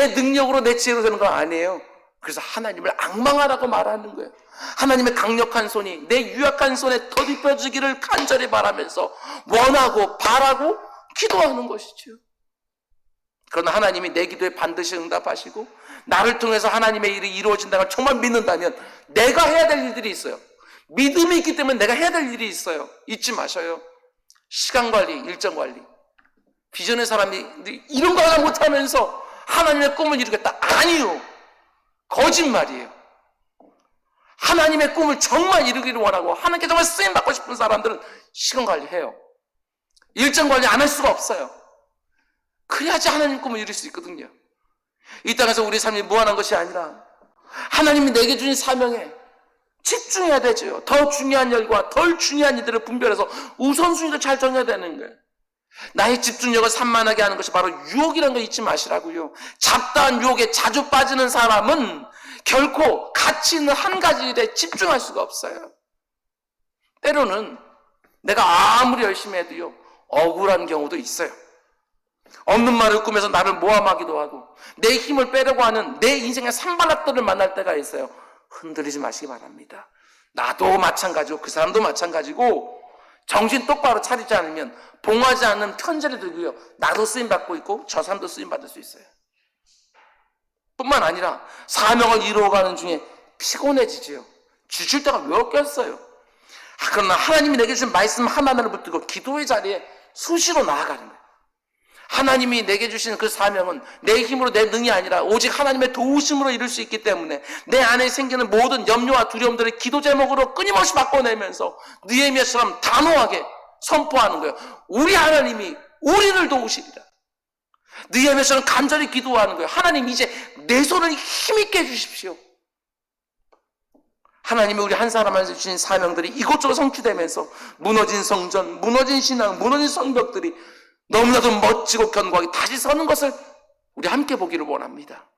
능력으로, 내 지혜로 되는 건 아니에요. 그래서 하나님을 앙망하라고 말하는 거예요. 하나님의 강력한 손이 내 유약한 손에 덧입혀지기를 간절히 바라면서 원하고 바라고 기도하는 것이지요. 그러나 하나님이 내 기도에 반드시 응답하시고 나를 통해서 하나님의 일이 이루어진다는 걸 정말 믿는다면 내가 해야 될 일들이 있어요. 믿음이 있기 때문에 내가 해야 될 일이 있어요. 잊지 마셔요. 시간 관리, 일정 관리. 비전의 사람이 이런 거 하나 못하면서 하나님의 꿈을 이루겠다. 아니요. 거짓말이에요. 하나님의 꿈을 정말 이루기를 원하고 하나님께 정말 쓰임받고 싶은 사람들은 시간 관리해요. 일정 관리 안 할 수가 없어요. 그래야지 하나님 꿈을 이룰 수 있거든요. 이 땅에서 우리 삶이 무한한 것이 아니라 하나님이 내게 주신 사명에 집중해야 되죠. 더 중요한 일과 덜 중요한 일들을 분별해서 우선순위를 잘 정해야 되는 거예요. 나의 집중력을 산만하게 하는 것이 바로 유혹이라는 거 잊지 마시라고요. 잡다한 유혹에 자주 빠지는 사람은 결코 가치 있는 한 가지 일에 집중할 수가 없어요. 때로는 내가 아무리 열심히 해도요, 억울한 경우도 있어요. 없는 말을 꾸며서 나를 모함하기도 하고 내 힘을 빼려고 하는 내 인생의 산발락들을 만날 때가 있어요. 흔들리지 마시기 바랍니다. 나도 마찬가지고 그 사람도 마찬가지고 정신 똑바로 차리지 않으면 봉하지 않는 편지를 들고요, 나도 쓰임받고 있고 저 사람도 쓰임받을 수 있어요. 뿐만 아니라 사명을 이루어가는 중에 피곤해지지요. 지칠 때가 왜 없겠어요. 그러나 하나님이 내게 주신 말씀 하나하나를 붙들고 기도의 자리에 수시로 나아가는 거예요. 하나님이 내게 주신 그 사명은 내 힘으로 내 능이 아니라 오직 하나님의 도우심으로 이룰 수 있기 때문에 내 안에 생기는 모든 염려와 두려움들을 기도 제목으로 끊임없이 바꿔내면서 느헤미야처럼 단호하게 선포하는 거예요. 우리 하나님이 우리를 도우시리라. 느헤미야처럼 간절히 기도하는 거예요. 하나님, 이제 내 손을 힘있게 해주십시오. 하나님이 우리 한 사람한테 주신 사명들이 이곳저곳 성취되면서 무너진 성전, 무너진 신앙, 무너진 성벽들이 너무나도 멋지고 견고하게 다시 서는 것을 우리 함께 보기를 원합니다.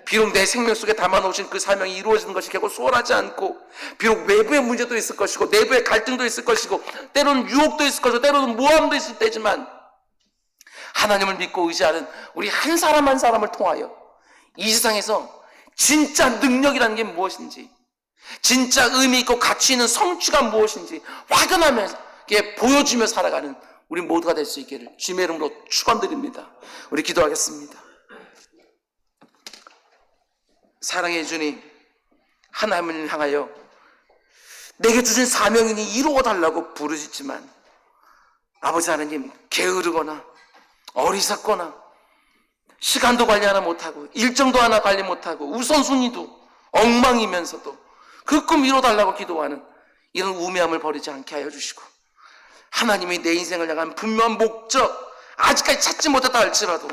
비록 내 생명 속에 담아놓으신 그 사명이 이루어지는 것이 결코 수월하지 않고, 비록 외부의 문제도 있을 것이고 내부의 갈등도 있을 것이고 때로는 유혹도 있을 것이고 때로는 모함도 있을 때지만, 하나님을 믿고 의지하는 우리 한 사람 한 사람을 통하여 이 세상에서 진짜 능력이라는 게 무엇인지, 진짜 의미 있고 가치 있는 성취가 무엇인지 확연하게 보여주며 살아가는 우리 모두가 될 수 있기를 주님의 이름으로 축원드립니다. 우리 기도하겠습니다. 사랑의 주님, 하나님을 향하여 내게 주신 사명이니 이루어달라고 부르짖지만 아버지 하나님, 게으르거나 어리석거나 시간도 관리 하나 못하고 일정도 하나 관리 못하고 우선순위도 엉망이면서도 그 꿈 이루어달라고 기도하는 이런 우매함을 버리지 않게 하여 주시고, 하나님이 내 인생을 향한 분명한 목적 아직까지 찾지 못했다 할지라도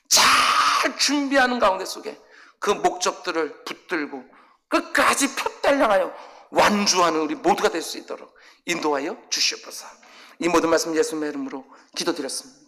잘 준비하는 가운데 속에 그 목적들을 붙들고 끝까지 표대를 향하여 완주하는 우리 모두가 될 수 있도록 인도하여 주시옵소서. 이 모든 말씀 예수님의 이름으로 기도드렸습니다.